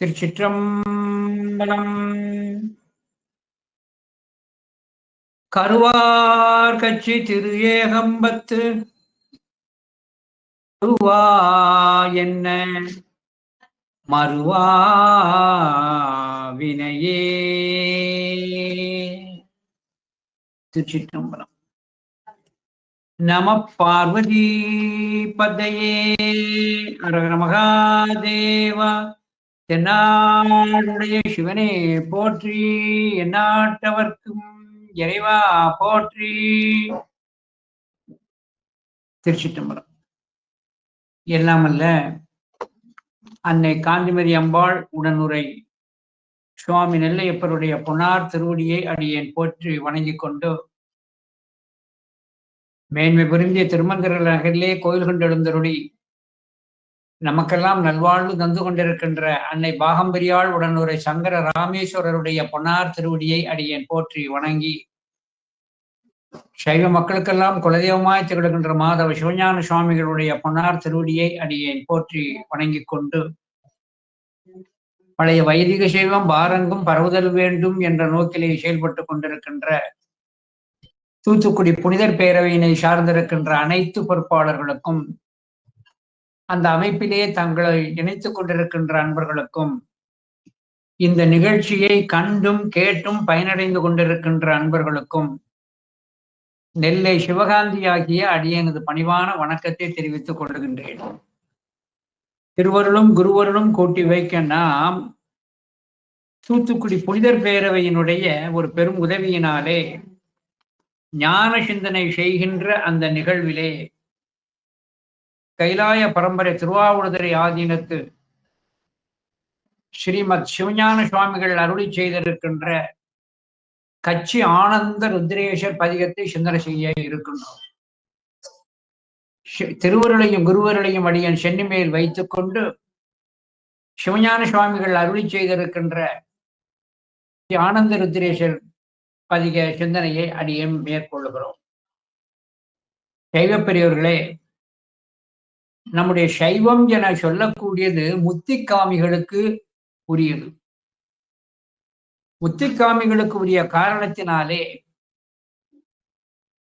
திருச்சிற்றம்பலம். கருவார் கட்சி திரு ஏகம்பத்து மறுவா என்ன மறுவா வினையே. திருச்சிற்றம்பலம். நம பார்வதி பதையே. அரகர மகாதேவா. தென்னாடுடைய சிவனே போற்றி, எந்நாட்டவர்க்கும் இறைவா போற்றி. திருச்சிற்றம்பலம். எல்லாமல்ல அன்னை காந்திமதி அம்பாள் உடனுரை சுவாமி நெல்லையப்பருடைய பொன்னார் திருவடியை அடியேன் போற்றி வணங்கிக் கொண்டு, மேன்மை புரிந்திய திருமந்திர நகரிலே கோயில் கொண்டெழுந்தருளி நமக்கெல்லாம் நல்வாழ்வு தந்து கொண்டிருக்கின்ற அன்னை பாகம்பரியாள் உடனுரை சங்கர ராமேஸ்வரருடைய பொன்னார் திருவடியை அடியேன் போற்றி வணங்கி, சைவ மக்களுக்கெல்லாம் குலதெய்வமாய் திகழ்கின்ற மாதவ சிவஞான சுவாமிகளுடைய பொன்னார் திருவடியை அடியேன் போற்றி வணங்கிக் கொண்டு, பழைய வைதிக சைவம் பாரங்கும் பரவுதல் வேண்டும் என்ற நோக்கிலே செயல்பட்டு கொண்டிருக்கின்ற தூத்துக்குடி புனிதர் பேரவையினை சார்ந்திருக்கின்ற அனைத்து பொறுப்பாளர்களுக்கும், அந்த அமைப்பிலே தங்களை இணைத்துக் கொண்டிருக்கின்ற அன்பர்களுக்கும், இந்த நிகழ்ச்சியை கண்டும் கேட்டும் பயனடைந்து கொண்டிருக்கின்ற அன்பர்களுக்கும் நெல்லை சிவகாந்தி ஆகிய அடியேனது பணிவான வணக்கத்தை தெரிவித்துக் கொள்கின்றேன். திருவருளும் குருவருளும் கூட்டி வைக்க நாம் தூத்துக்குடி புனிதர் பேரவையினுடைய ஒரு பெரும் உதவியினாலே ஞான சிந்தனை செய்கின்ற அந்த நிகழ்விலே கைலாய பரம்பரை திருவாவூர்துறை ஆதீனத்து ஸ்ரீமத் சிவஞான சுவாமிகள் அருளி செய்திருக்கின்ற கட்சி ஆனந்த ருத்ரேஷர் பதிகத்தை சிந்தனை செய்ய இருக்கின்றோம். திருவருளையும் குருவருளையும் அடியன் சென்னி மேல் வைத்துக் கொண்டு சிவஞான சுவாமிகள் அருளி செய்திருக்கின்ற ஆனந்த ருத்ரேஷர் பதிக சிந்தனையை அடியன் மேற்கொள்ளுகிறோம். சைவ பெரியவர்களே, நம்முடைய சைவம் என சொல்லக்கூடியது முத்திக்காமிகளுக்கு உரியது. முத்திக்காமிகளுக்கு உரிய காரணத்தினாலே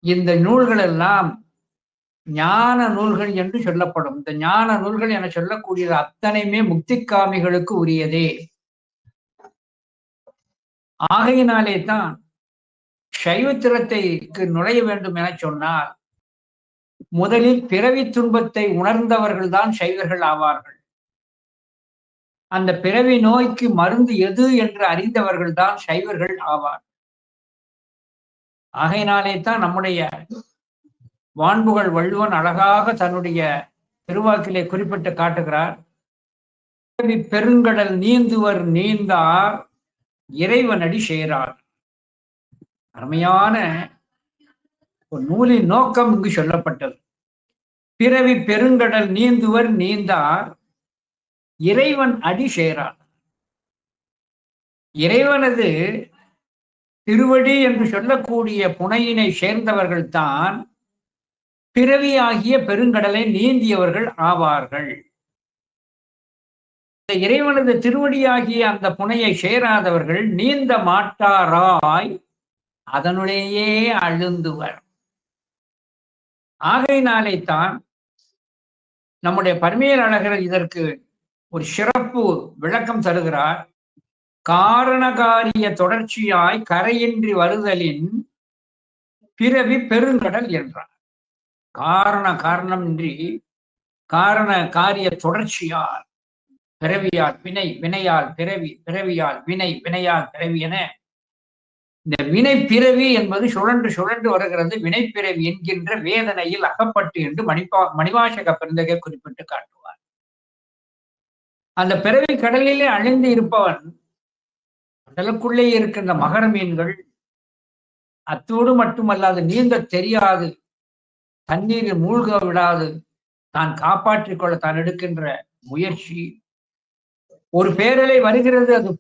இந்த நூல்கள் எல்லாம் ஞான நூல்கள் என்று சொல்லப்படும். இந்த ஞான நூல்கள் என சொல்லக்கூடியது அத்தனையுமே முத்திக்காமிகளுக்கு உரியதே. ஆகையினாலே தான் சைவத்திரத்தைக்கு நுழைய வேண்டும் என சொன்னால் முதலில் பிறவி துன்பத்தை உணர்ந்தவர்கள் தான் சைவர்கள் ஆவார்கள். அந்த பிறவி நோய்க்கு மருந்து எது என்று அறிந்தவர்கள் தான் சைவர்கள் ஆவார்கள். ஆகையினாலே தான் நம்முடைய வான்புகள் வள்ளுவன் அழகாக தன்னுடைய திருவாக்கிலே குறிப்பிட்டு காட்டுகிறார். பிறவி பெருங்கடல் நீந்துவர் நீந்தார் இறைவனடி சேரார். அருமையான ஒரு நூலின் நோக்கம் இங்கு சொல்லப்பட்டது. பிறவி பெருங்கடல் நீந்துவர் நீந்தார் இறைவன் அடி சேரார். இறைவனது திருவடி என்று சொல்லக்கூடிய புனையினை சேர்ந்தவர்கள் தான் பிறவி ஆகிய பெருங்கடலை நீந்தியவர்கள் ஆவார்கள். இந்த இறைவனது திருவடியாகிய அந்த புனையை சேராதவர்கள் நீந்த மாட்டாராய் அதனுடையே அழுந்துவர். ஆகையினாலே தான் நம்முடைய பரிமேல் அழகர் இதற்கு ஒரு சிறப்பு விளக்கம் தருகிறார். காரணகாரிய தொடர்ச்சியாய் கரையின்றி வருதலின் பிறவி பெருங்கடல் என்றார். காரணமின்றி காரண காரிய தொடர்ச்சியால் பிறவியால் வினை, வினையால் பிறவி, பிறவியால் வினை, வினையால் பிறவி என இந்த வினை பிறவி என்பது சுழன்று சுழன்று வருகிறது. வினைப்பிறவி என்கின்ற வேதனையில் அகப்பட்டு என்று மணிவாசக பெருந்தகை குறிப்பிட்டு காட்டுவார். அந்த பிறவி கடலிலே அழிந்து இருப்பவன் கடலுக்குள்ளே இருக்கின்ற மகர மீன்கள் அத்தோடு மட்டுமல்லாது நீந்த தெரியாது, தண்ணீரில் மூழ்க விடாது தான் காப்பாற்றிக் கொள்ள தான் எடுக்கின்ற முயற்சி. ஒரு பேரலை வருகிறது, அது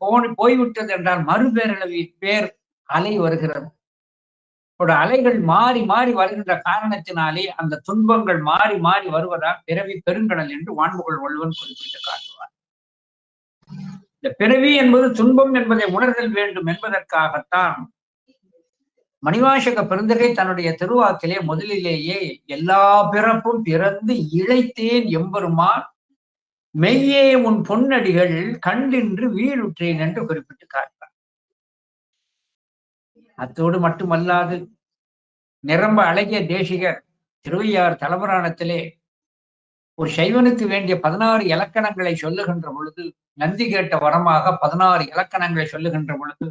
போய்விட்டது என்றால் மறுபேரலை பேர் அலை வருகிறது. அலைகள் மாறி மாறி வருகின்ற காரணத்தினாலே அந்த துன்பங்கள் மாறி மாறி வருவதால் பிறவி பெருங்கடல் என்று வான்புகள் வள்ளுவன் குறிப்பிட்டு காட்டுவார். இந்த பிறவி என்பது துன்பம் என்பதை உணர்தல் வேண்டும் என்பதற்காகத்தான் மணிவாசக பெருந்தகை தன்னுடைய திருவாக்கிலே முதலிலேயே எல்லா பிறப்பும் பிறந்து இழைத்தேன் எம்பெருமான் மெய்யே உன் பொன்னடிகள் கண்டின்று வீழுற்றேன் என்று குறிப்பிட்டு காட்டார். அத்தோடு மட்டுமல்லாது நிரம்ப அழகிய தேசிகர் திருவையார் தலபுராணத்திலே ஒரு சைவனுக்கு வேண்டிய 16 இலக்கணங்களை சொல்லுகின்ற பொழுது, நந்தி கேட்ட வரமாக 16 இலக்கணங்களை சொல்லுகின்ற பொழுது,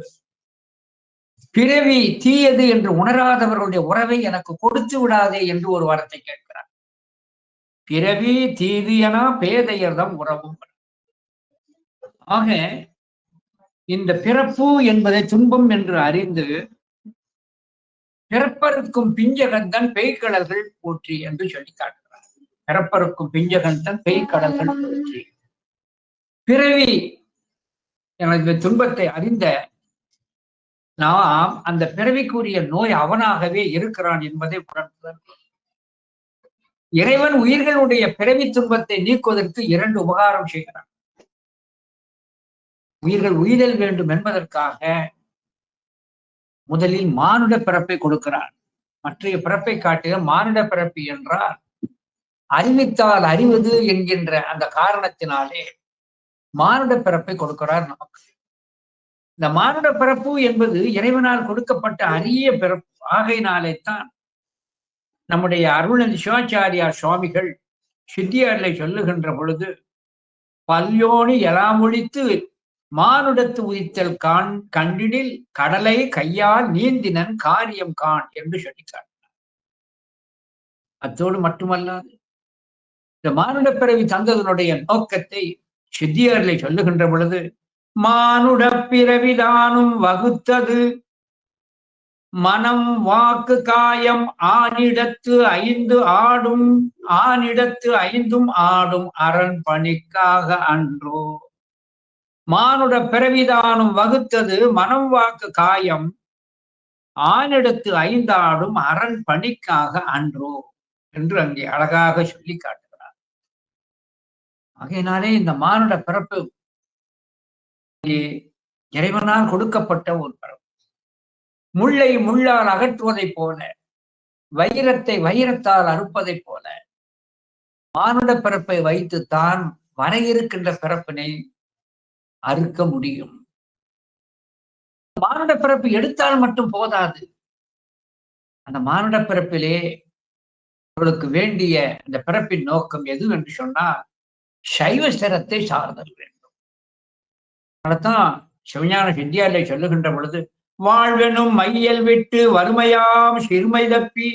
பிறவி தீயது என்று உணராதவர்களுடைய உறவை எனக்கு கொடுத்து விடாதே என்று ஒரு வரத்தை கேட்கிறார். பிறவி தீது என பேதையர்தம் உறவும். ஆக இந்த பிறப்பு என்பதை துன்பம் என்று அறிந்து பிறப்பருக்கும் பிஞ்சகந்தன் பெய்கடல்கள் போற்றி என்று சொல்லி காட்டுகிறார். பிறப்பருக்கும் பிஞ்சகந்தன் பெய்கடல்கள் போற்றி. பிறவி எனது துன்பத்தை அறிந்த நாம் அந்த பிறவிக்குரிய நோய் அவனாகவே இருக்கிறான் என்பதை உணர்த்துதல். இறைவன் உயிர்களுடைய பிறவி துன்பத்தை நீக்குவதற்கு 2 உபகாரம் செய்கிறான். உயிர்கள் உயிரல் வேண்டும் என்பதற்காக முதலில் மானுட பிறப்பை கொடுக்கிறான். மற்றைய பிறப்பை காட்டிய மானுட பிறப்பு என்றால் அறிவித்தால் அறிவது என்கின்ற அந்த காரணத்தினாலே மானுட பிறப்பை கொடுக்கிறார் நமக்கு. இந்த மானுட பிறப்பு என்பது இறைவனால் கொடுக்கப்பட்ட அரிய பிறப்பு. ஆகையினாலே தான் நம்முடைய அருள்நந்தி சிவாச்சாரியார் சுவாமிகள் சித்தியாரிலே சொல்லுகின்ற பொழுது, பல்யோனி எலாமொழித்து மானுடத்து உயிர்த்தல் கண்டிடில் கடலை கையால் நீந்தினன் காரியம் கான் என்று சொல்லி காட்டினார். அத்தோடு மட்டுமல்லாது இந்த மானுட பிறவி தந்ததனுடைய நோக்கத்தை சித்தியாரிலே சொல்லுகின்ற பொழுது, மானுட பிறவிதானும் வகுத்தது மனம் வாக்கு காயம் ஆனிடத்து 5 ஆடும் ஆனிடத்து 5 ஆடும் அரண் பணிக்காக அன்றோ. மானுட பிறவிதானும் வகுத்தது மனம் வாக்கு காயம் ஆனிடத்து 5 ஆடும் அரண் பணிக்காக அன்றோ என்று அங்கே அழகாக சொல்லி காட்டுகிறார். ஆகையினாலே இந்த மானுட பிறப்பு இறைவனால் கொடுக்கப்பட்ட ஒரு பிறப்பு. முள்ளை முள்ளால் அகற்றுவதைப் போல, வைரத்தை வைரத்தால் அறுப்பதைப் போல மானுட பிறப்பை வைத்து தான் வர இருக்கின்ற பிறப்பினை அறுக்க முடியும். மானுட பிறப்பு எடுத்தால் மட்டும் போதாது. அந்த மானுட பிறப்பிலே அவர்களுக்கு வேண்டிய அந்த பிறப்பின் நோக்கம் எது என்று சொன்னால் சைவ ஸ்திரத்தை சார்தல் வேண்டும். அதனால்தான் சிவஞான சித்தியாரிலே சொல்லுகின்ற பொழுது, வாழ்வெனும் மையல் விட்டு வறுமையாம் சிறுமை தப்பி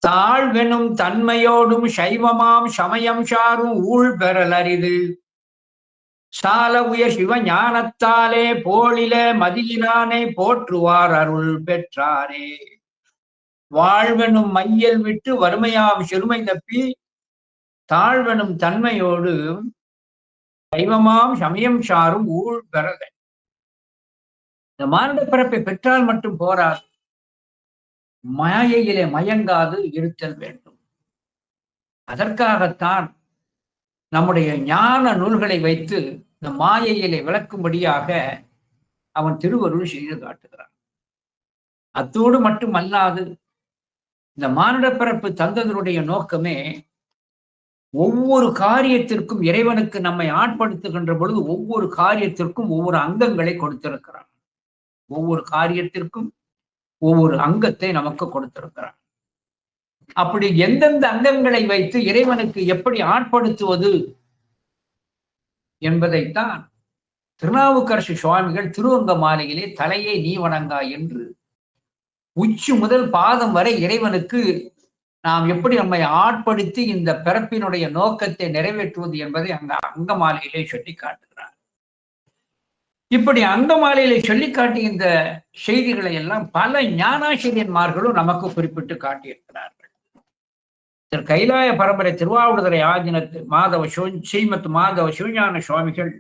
தாழ்வெனும் தன்மையோடும் சைவமாம் சமயம் சாரும் ஊழ் பெறல் அரிது சால உயர் சிவ ஞானத்தாலே போலில மதியினானை போற்றுவார் அருள் பெற்றாரே. வாழ்வெனும் மையல் விட்டு வறுமையாம் சிறுமை தப்பி தாழ்வெனும் தன்மையோடு சைவமாம் சமயம் சாரும் ஊழ் பெறல். இந்த மானுட பிறப்பை பெற்றால் மட்டும் போராது, மாயையிலே மயங்காது இருத்தல் வேண்டும். அதற்காகத்தான் நம்முடைய ஞான நூல்களை வைத்து இந்த மாயையிலே விளக்கும்படியாக அவன் திருவருள் செய்து காட்டுகிறான். அத்தோடு மட்டுமல்லாது இந்த மானுட பிறப்பு தந்ததனுடைய நோக்கமே ஒவ்வொரு காரியத்திற்கும் இறைவனுக்கு நம்மை ஆட்படுத்துகின்ற பொழுது ஒவ்வொரு காரியத்திற்கும் ஒவ்வொரு அங்கங்களை கொடுத்திருக்கிறான். ஒவ்வொரு காரியத்திற்கும் ஒவ்வொரு அங்கத்தை நமக்கு கொடுத்திருக்கிறான். அப்படி எந்தெந்த அங்கங்களை வைத்து இறைவனுக்கு எப்படி ஆட்படுத்துவது என்பதைத்தான் திருநாவுக்கரசு சுவாமிகள் திருவங்க மாலையிலே தலையை நீ வணங்கா என்று உச்சி முதல் பாதம் வரை இறைவனுக்கு நாம் எப்படி நம்மை ஆட்படுத்தி இந்த பிறப்பினுடைய நோக்கத்தை நிறைவேற்றுவது என்பதை அந்த அங்க மாலையிலே சொல்லி காட்டுகிறார். இப்படி அங்க மாலையிலே சொல்லி காட்டிய இந்த செய்திகளை எல்லாம் பல ஞானாசிரியன்மார்களும் நமக்கு குறிப்பிட்டு காட்டியிருக்கிறார்கள். திரு கைலாய பரம்பரை திருவாவடுதுறை ஆதீனத்து ஸ்ரீமத் மாதவ சிவஞான சுவாமிகள்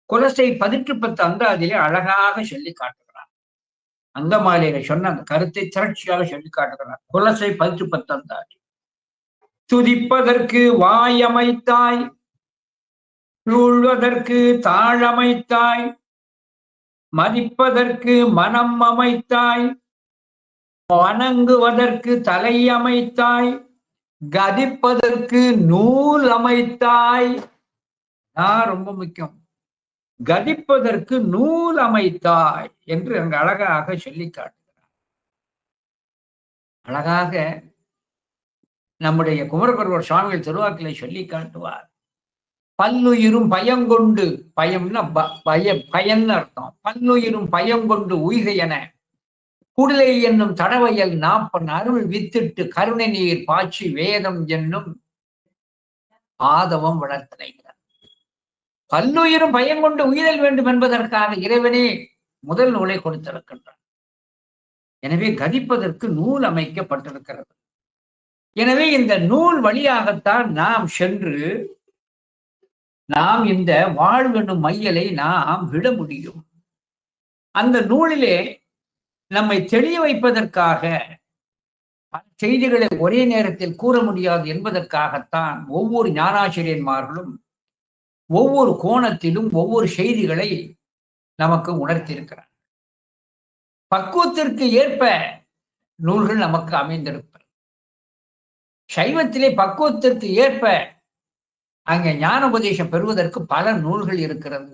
குலசை 18 அந்தாதிலே அழகாக சொல்லி காட்டுகிறார். அங்கமாலையில சொன்ன அந்த கருத்தை திரட்சியாக சொல்லி காட்டுகிறார். குலசை 18 அந்தாதி. துதிப்பதற்கு வாயமைத்தாய் சூழ்வதற்கு தாழமைத்தாய், மதிப்பதற்கு மனம் அமைத்தாய், வணங்குவதற்கு தலை அமைத்தாய், கதிப்பதற்கு நூல் அமைத்தாய். ரொம்ப முக்கியம். கதிப்பதற்கு நூல் அமைத்தாய் என்று அங்கு அழகாக சொல்லி காட்டுகிறார். அழகாக நம்முடைய குமரகுருவர் சுவாமிகள் திருவாக்கிலை சொல்லி காட்டுவார். பல்லுயிரும் பயங்கொண்டு, பயம்னா பயன்னு அர்த்தம். பல்லுயிரும் பயங்கொண்டு உய்க என குடிலை என்னும் தடவையல் நாப்பன் அருள் வித்திட்டு கருணை நீர் பாய்ச்சி வேதம் என்னும் ஆதவம் வளர்த்தனைகிறார். பல்லுயிரும் பயங்கொண்டு உயிரல் வேண்டும் என்பதற்காக இறைவனே முதல் நூலை கொடுத்திருக்கின்றார். எனவே கதிப்பதற்கு நூல் அமைக்கப்பட்டிருக்கிறது. எனவே இந்த நூல் வழியாகத்தான் நாம் சென்று நாம் இந்த வாழ்வெனும் மையலை நாம் விட முடியும். அந்த நூலிலே நம்மை தெளிய வைப்பதற்காக பல செய்திகளை ஒரே நேரத்தில் கூற முடியாது என்பதற்காகத்தான் ஒவ்வொரு ஞானாசிரியன்மார்களும் ஒவ்வொரு கோணத்திலும் ஒவ்வொரு செய்திகளை நமக்கு உணர்த்தியிருக்கிறார். பக்குவத்திற்கு ஏற்ப நூல்கள் நமக்கு அமைந்திருப்ப. சைவத்திலே பக்குவத்திற்கு ஏற்ப அங்கே ஞான உபதேசம் பெறுவதற்கு பல நூல்கள் இருக்கிறது.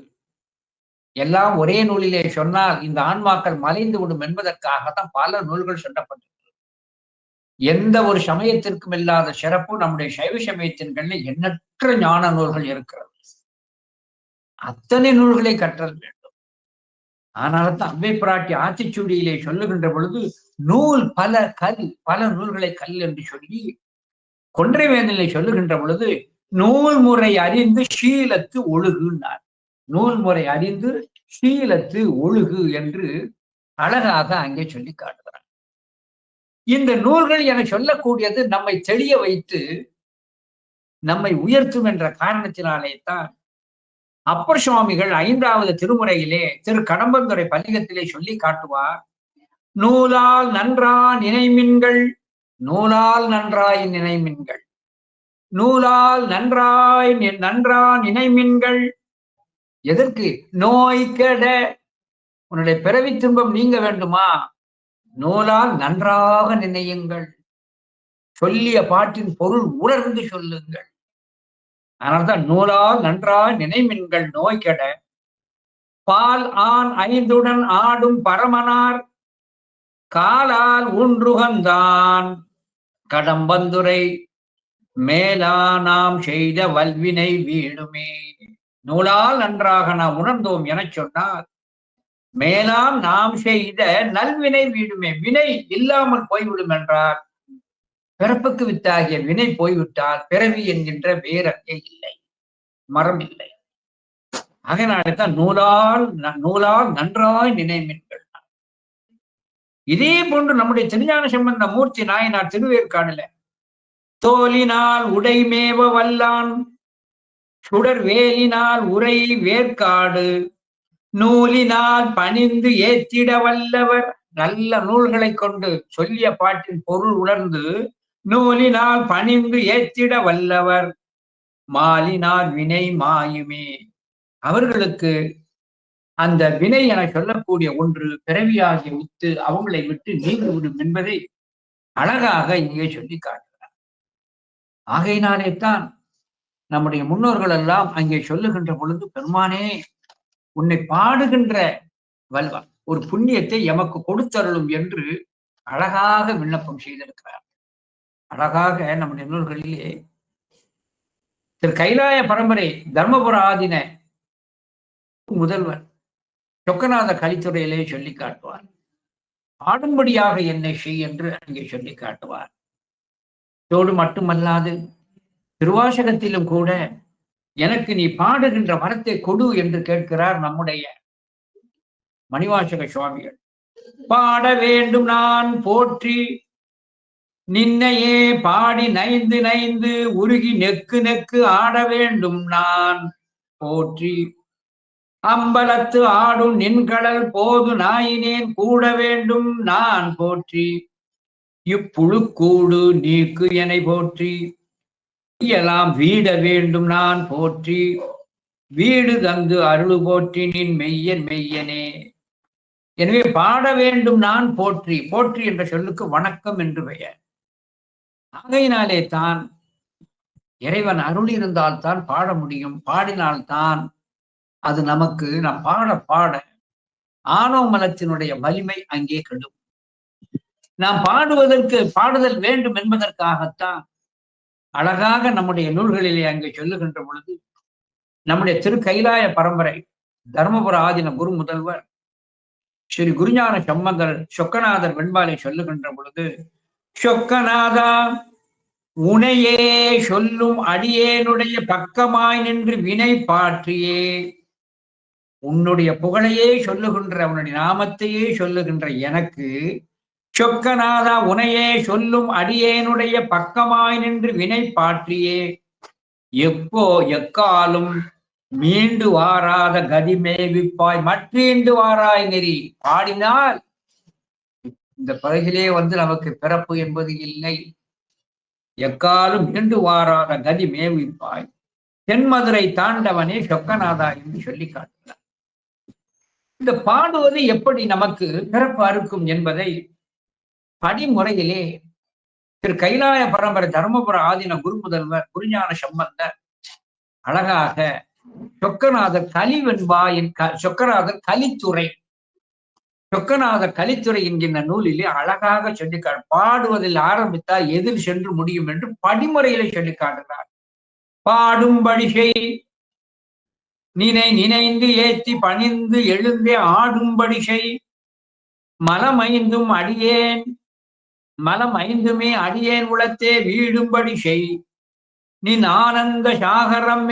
எல்லாம் ஒரே நூலிலே சொன்னால் இந்த ஆன்மாக்கள் மலைந்து விடும் என்பதற்காகத்தான் பல நூல்கள் சொல்லப்பட்டிருக்கிறது. எந்த ஒரு சமயத்திற்கும் இல்லாத சிறப்பு நம்முடைய சைவ சமயத்தின்கள்ல எண்ணற்ற ஞான நூல்கள் இருக்கிறது. அத்தனை நூல்களை கற்றல் வேண்டும். ஆனால்தான் அவ்வை பிராட்டி ஆத்திச்சூடியிலே சொல்லுகின்ற பொழுது நூல் பல கல், பல நூல்களை கல் என்று சொல்லி கொன்றை வேந்தனை சொல்லுகின்ற பொழுது நூல் முறை அறிந்து ஷீலத்து ஒழுகுனார். நூல் முறை அறிந்து ஷீலத்து ஒழுகு என்று அழகாக அங்கே சொல்லி காட்டுகிறார். இந்த நூல்கள் என சொல்லக்கூடியது நம்மை தெளிய வைத்து நம்மை உயர்த்தும் என்ற காரணத்தினாலே தான் அப்பர் சுவாமிகள் 5வது திருமுறையிலே திரு கடம்பந்துறை பதிகத்திலே சொல்லி காட்டுவார். நூலால் நன்றா நினைமின்கள், நூலால் நன்றாய் நினைமின்கள், நூலால் நன்றா நினைமின்கள். எதற்கு? நோய் கெட, உன்னுடைய பிறவி துன்பம் நீங்க வேண்டுமா? நூலால் நன்றாக நினையுங்கள், சொல்லிய பாட்டின் பொருள் உணர்ந்து சொல்லுங்கள். அதனால்தான் நூலால் நன்றாய் நினைமின்கள் நோய் கெட. பால் ஆண் 5உடன் ஆடும் பரமனார் காலால் ஊன்றுகந்தான் கடம்பந்துரை மேலா நாம் செய்த வல்வினை வீடுமே. நூலால் நன்றாக நாம் உணர்ந்தோம் என சொன்னால் மேலாம் நாம் செய்த நல்வினை வீடுமே. வினை இல்லாமல் போய்விடும் என்றார். பிறப்புக்கு வித்தாகிய வினை போய்விட்டால் பிறவி என்கின்ற வேறங்கே இல்லை, மரம் இல்லை. அதனால்தான் நூலால் நன்றாய் நினைமின்கள். இதே போன்று நம்முடைய திருஞான சம்பந்த மூர்த்தி நாயனார் திருவேற்காடுல தோலினால் உடைமேவ வல்லான் சுடர் வேலினால் உரை வேற்காடு நூலினால் பணிந்து ஏத்திட வல்லவர். நல்ல நூல்களை கொண்டு சொல்லிய பாட்டின் பொருள் உணர்ந்து நூலினால் பணிந்து ஏத்திட வல்லவர் மாலினார் வினை மாயுமே. அவர்களுக்கு அந்த வினை என சொல்லக்கூடிய ஒன்று பிறவியாகிய உத்து அவங்களை விட்டு நீங்கிவிடும் என்பதை அழகாக இங்கே சொல்லி காட்டுகிறார். ஆகையினாலே தான் நம்முடைய முன்னோர்கள் எல்லாம் அங்கே சொல்லுகின்ற பொழுது பெருமானே உன்னை பாடுகின்ற வல்வா ஒரு புண்ணியத்தை எமக்கு கொடுத்தருளும் என்று அழகாக விண்ணப்பம் செய்திருக்கிறார். அழகாக நம்முடைய நூல்களிலே திரு கைலாய பரம்பரை தர்மபுர ஆதீன முதல்வர் சொக்கநாத கலித்துறையிலே சொல்லி காட்டுவார். பாடும்படியாக என்னை செய் என்று அங்கே சொல்லி காட்டுவார். தோடு மட்டுமல்லாது திருவாசகத்திலும் கூட எனக்கு நீ பாடுகின்ற வரத்தை கொடு என்று கேட்கிறார் நம்முடைய மணிவாசக சுவாமிகள். பாட வேண்டும் நான் போற்றி நின்னையே பாடி நைந்து நைந்து உருகி நெக்கு நெக்கு ஆட வேண்டும் நான் போற்றி அம்பலத்து ஆடும் நின்கடல் போது நாயினேன் கூட வேண்டும் நான் போற்றி இப்புழுக்கூடு நீக்கு என போற்றி எல்லாம் வீட வேண்டும் நான் போற்றி வீடு தந்து அருள் போற்றினின் மெய்யன் மெய்யனே. எனவே பாட வேண்டும் நான் போற்றி. போற்றி என்ற சொல்லுக்கு வணக்கம் என்று பெயர். ஆகையினாலே தான் இறைவன் அருள் இருந்தால் தான் பாட முடியும். பாடினால்தான் அது நமக்கு நாம் பாட பாட ஆணவ மலத்தினுடைய வலிமை அங்கே கெடும். நாம் பாடுவதற்கு பாடுதல் வேண்டும் என்பதற்காகத்தான் அழகாக நம்முடைய நூல்களிலே அங்கே சொல்லுகின்ற பொழுது நம்முடைய திரு கைலாய பரம்பரை தர்மபுர ஆதீன குரு முதல்வர் ஸ்ரீ குருஞான சம்பந்தர் சொக்கநாதர் வெண்பாலை சொல்லுகின்ற பொழுது, சொக்கநாதா உனையே சொல்லும் அடியேனுடைய பக்கமாய் நின்று வினை பாற்றியே. உன்னுடைய புகழையே சொல்லுகின்ற உன்னுடைய நாமத்தையே சொல்லுகின்ற எனக்கு, சொக்கநாதா உனையே சொல்லும் அடியேனுடைய பக்கமாய் நின்று வினை பாற்றியே. எப்போ எக்காலும் மீண்டு வாராத கதி மேவிப்பாய் மற்றீண்டு வாராய் நெறி. பாடினால் இந்த பகுதியிலே நமக்கு பிறப்பு என்பது இல்லை. எக்காலும் மீண்டு வாராத கதி மேவிப்பாய் தென்மதுரை தாண்டவனே சொக்கநாதா என்று சொல்லி காட்டுகிறார். இந்த பாடுவது எப்படி நமக்கு பிறப்பு அறுக்கும் என்பதை படிமுறையிலே திரு கைலாய பரம்பரை தர்மபுர ஆதீன குரு முதல்வர் குருஞான சம்பந்தர் அழகாக சொக்கநாதர் கலிவெண்பா சொக்கநாதர் கலித்துறை, சொக்கநாதர் கலித்துறை என்கின்ற நூலிலே அழகாக சொல்லிக்காட்டு. பாடுவதில் ஆரம்பித்தால் எதில் சென்று முடியும் என்று படிமுறையிலே சொல்லி காட்டுகிறார். பாடும்படி செய் நினைந்து ஏத்தி பணிந்து எழுந்தே ஆடும்படி செய் மலமைந்தும் அடியேன் மலம் ஐந்துமே அடியேன் உளத்தே வீடும்படி செய். நின் ஆனந்த சாகரம்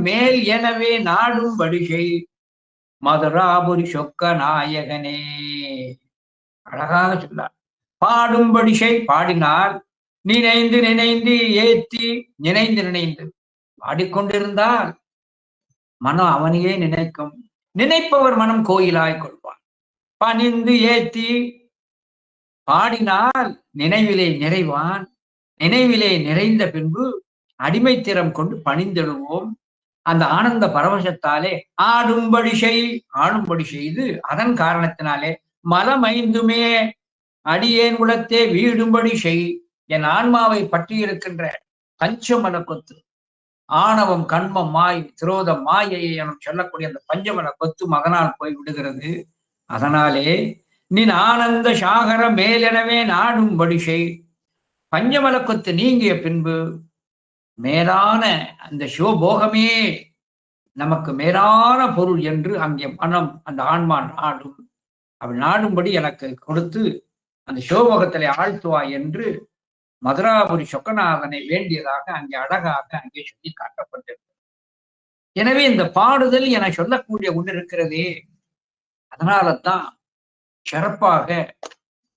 மேல் எனவே நாடும்படி செய் மதுராபுரி சொக்க நாயகனே. அழகாக சொன்னார். பாடும்படி செய், பாடினால் நினைந்து ஏத்தி நினைந்து பாடிக்கொண்டிருந்தால் மனம் அவனையே நினைக்கும். நினைப்பவர் மனம் கோயிலாய் கொள்வான். பணிந்து ஏத்தி பாடினால் நினைவிலே நிறைவான். நினைவிலே நிறைந்த பின்பு அடிமைத்திறம் கொண்டு பணிந்தெழுவோம். அந்த ஆனந்த பரவசத்தாலே ஆடும்படி செய்து அதன் காரணத்தினாலே மலமைந்துமே அடியேன் குலத்தே வீடும்படி செய். என் ஆன்மாவை பற்றி இருக்கின்ற பஞ்சமல கொத்து, ஆணவம் கண்மம் மாய் திரோதம் மாயையை என சொல்லக்கூடிய அந்த பஞ்சமல கொத்து மகனால் போய் விடுகிறது. அதனாலே நின் ஆனந்த சாகர மேலெனவே நாடும்படி செய். பஞ்சமல கொத்து நீங்கிய பின்பு மேலான அந்த சிவபோகமே நமக்கு மேலான பொருள் என்று அங்கே மனம் அந்த ஆன்மா நாடும். அவள் நாடும்படி எனக்கு கொடுத்து அந்த சிவபோகத்திலே ஆழ்த்துவாய் என்று மதுராபுரி சொக்கநாதனை வேண்டியதாக அங்கே அழகாக அங்கே சொல்லி காட்டப்பட்டிருக்கிறது. எனவே இந்த பாடுதல் என சொல்லக்கூடிய ஒன்று இருக்கிறதே, அதனால்தான் சிறப்பாக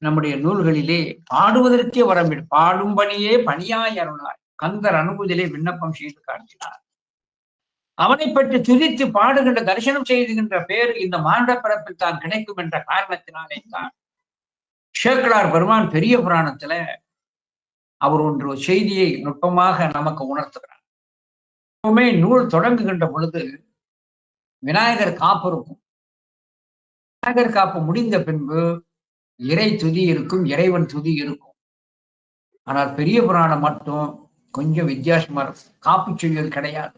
நம்முடைய நூல்களிலே பாடுவதற்கே வரம்பிடு. பாடும்படியே பணியாய் அருளாய் கந்தர் அனுபூதியிலே விண்ணப்பம் செய்து காட்டினார். அவனை பற்றி துதித்து பாடுகின்ற தரிசனம் செய்துகின்ற பேர் இந்த மாண்ட பிறப்பில் தான் கிடைக்கும் என்ற காரணத்தினாலே தான் சேக்கிழார் பெருமான் பெரிய புராணத்துல அவர் ஒன்று செய்தியை நுட்பமாக நமக்கு உணர்த்துகிறார். எப்பவுமே நூல் தொடங்குகின்ற பொழுது விநாயகர் காப்பு இருக்கும். விநாயகர் காப்பு முடிந்த பின்பு இறை துதி இருக்கும், இறைவன் துதி இருக்கும். ஆனால் பெரிய புராணம் மட்டும் கொஞ்சம் வித்தியாசமா இருக்கும். காப்பு செய்வது கிடையாது.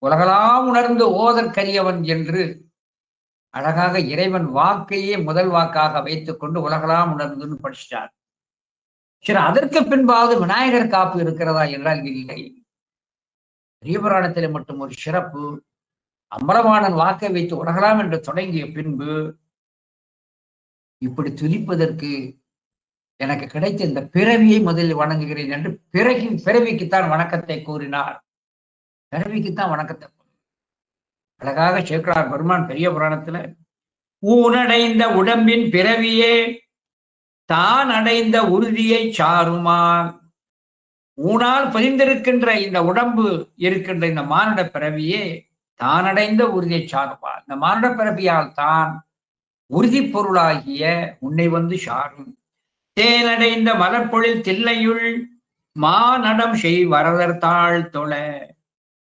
உலகலாம் உணர்ந்து ஓதற்கரியவன் என்று அழகாக இறைவன் வாக்கையே முதல் வாக்காக வைத்துக் கொண்டு உலகலாம் உணர்ந்துன்னு படிச்சிட்டார். சரி, அதற்கு பின்பாவது விநாயகர் காப்பு இருக்கிறதா என்றால் இல்லை. பெரிய புராணத்திலே மட்டும் ஒரு சிறப்பு. அம்பலவாணன் வாக்கை வைத்து உலகலாம் என்று தொடங்கிய பின்பு இப்படி துதிப்பதற்கு எனக்கு கிடைத்த இந்த பிறவியை முதலில் வணங்குகிறேன் என்று பிறவிக்குத்தான் வணக்கத்தை கூறினார். பிறவிக்குத்தான் வணக்கத்தை அழகாக சேக்கிழார் பெருமான் பெரிய புராணத்துல ஊனடைந்த உடம்பின் பிறவியே தான் அடைந்த உறுதியை சாருமார். ஊனால் பதிந்திருக்கின்ற இந்த உடம்பு இருக்கின்ற இந்த மானுட பிறவியே தான் அடைந்த உறுதியை சாருமார். இந்த மானுட பிறவியால் தான் உறுதி பொருளாகிய உன்னை வந்து சாரும். தேனடைந்த மலர்பொழில் தில்லையுள் மானடம் செய் வரதர் தாழ் தொழ.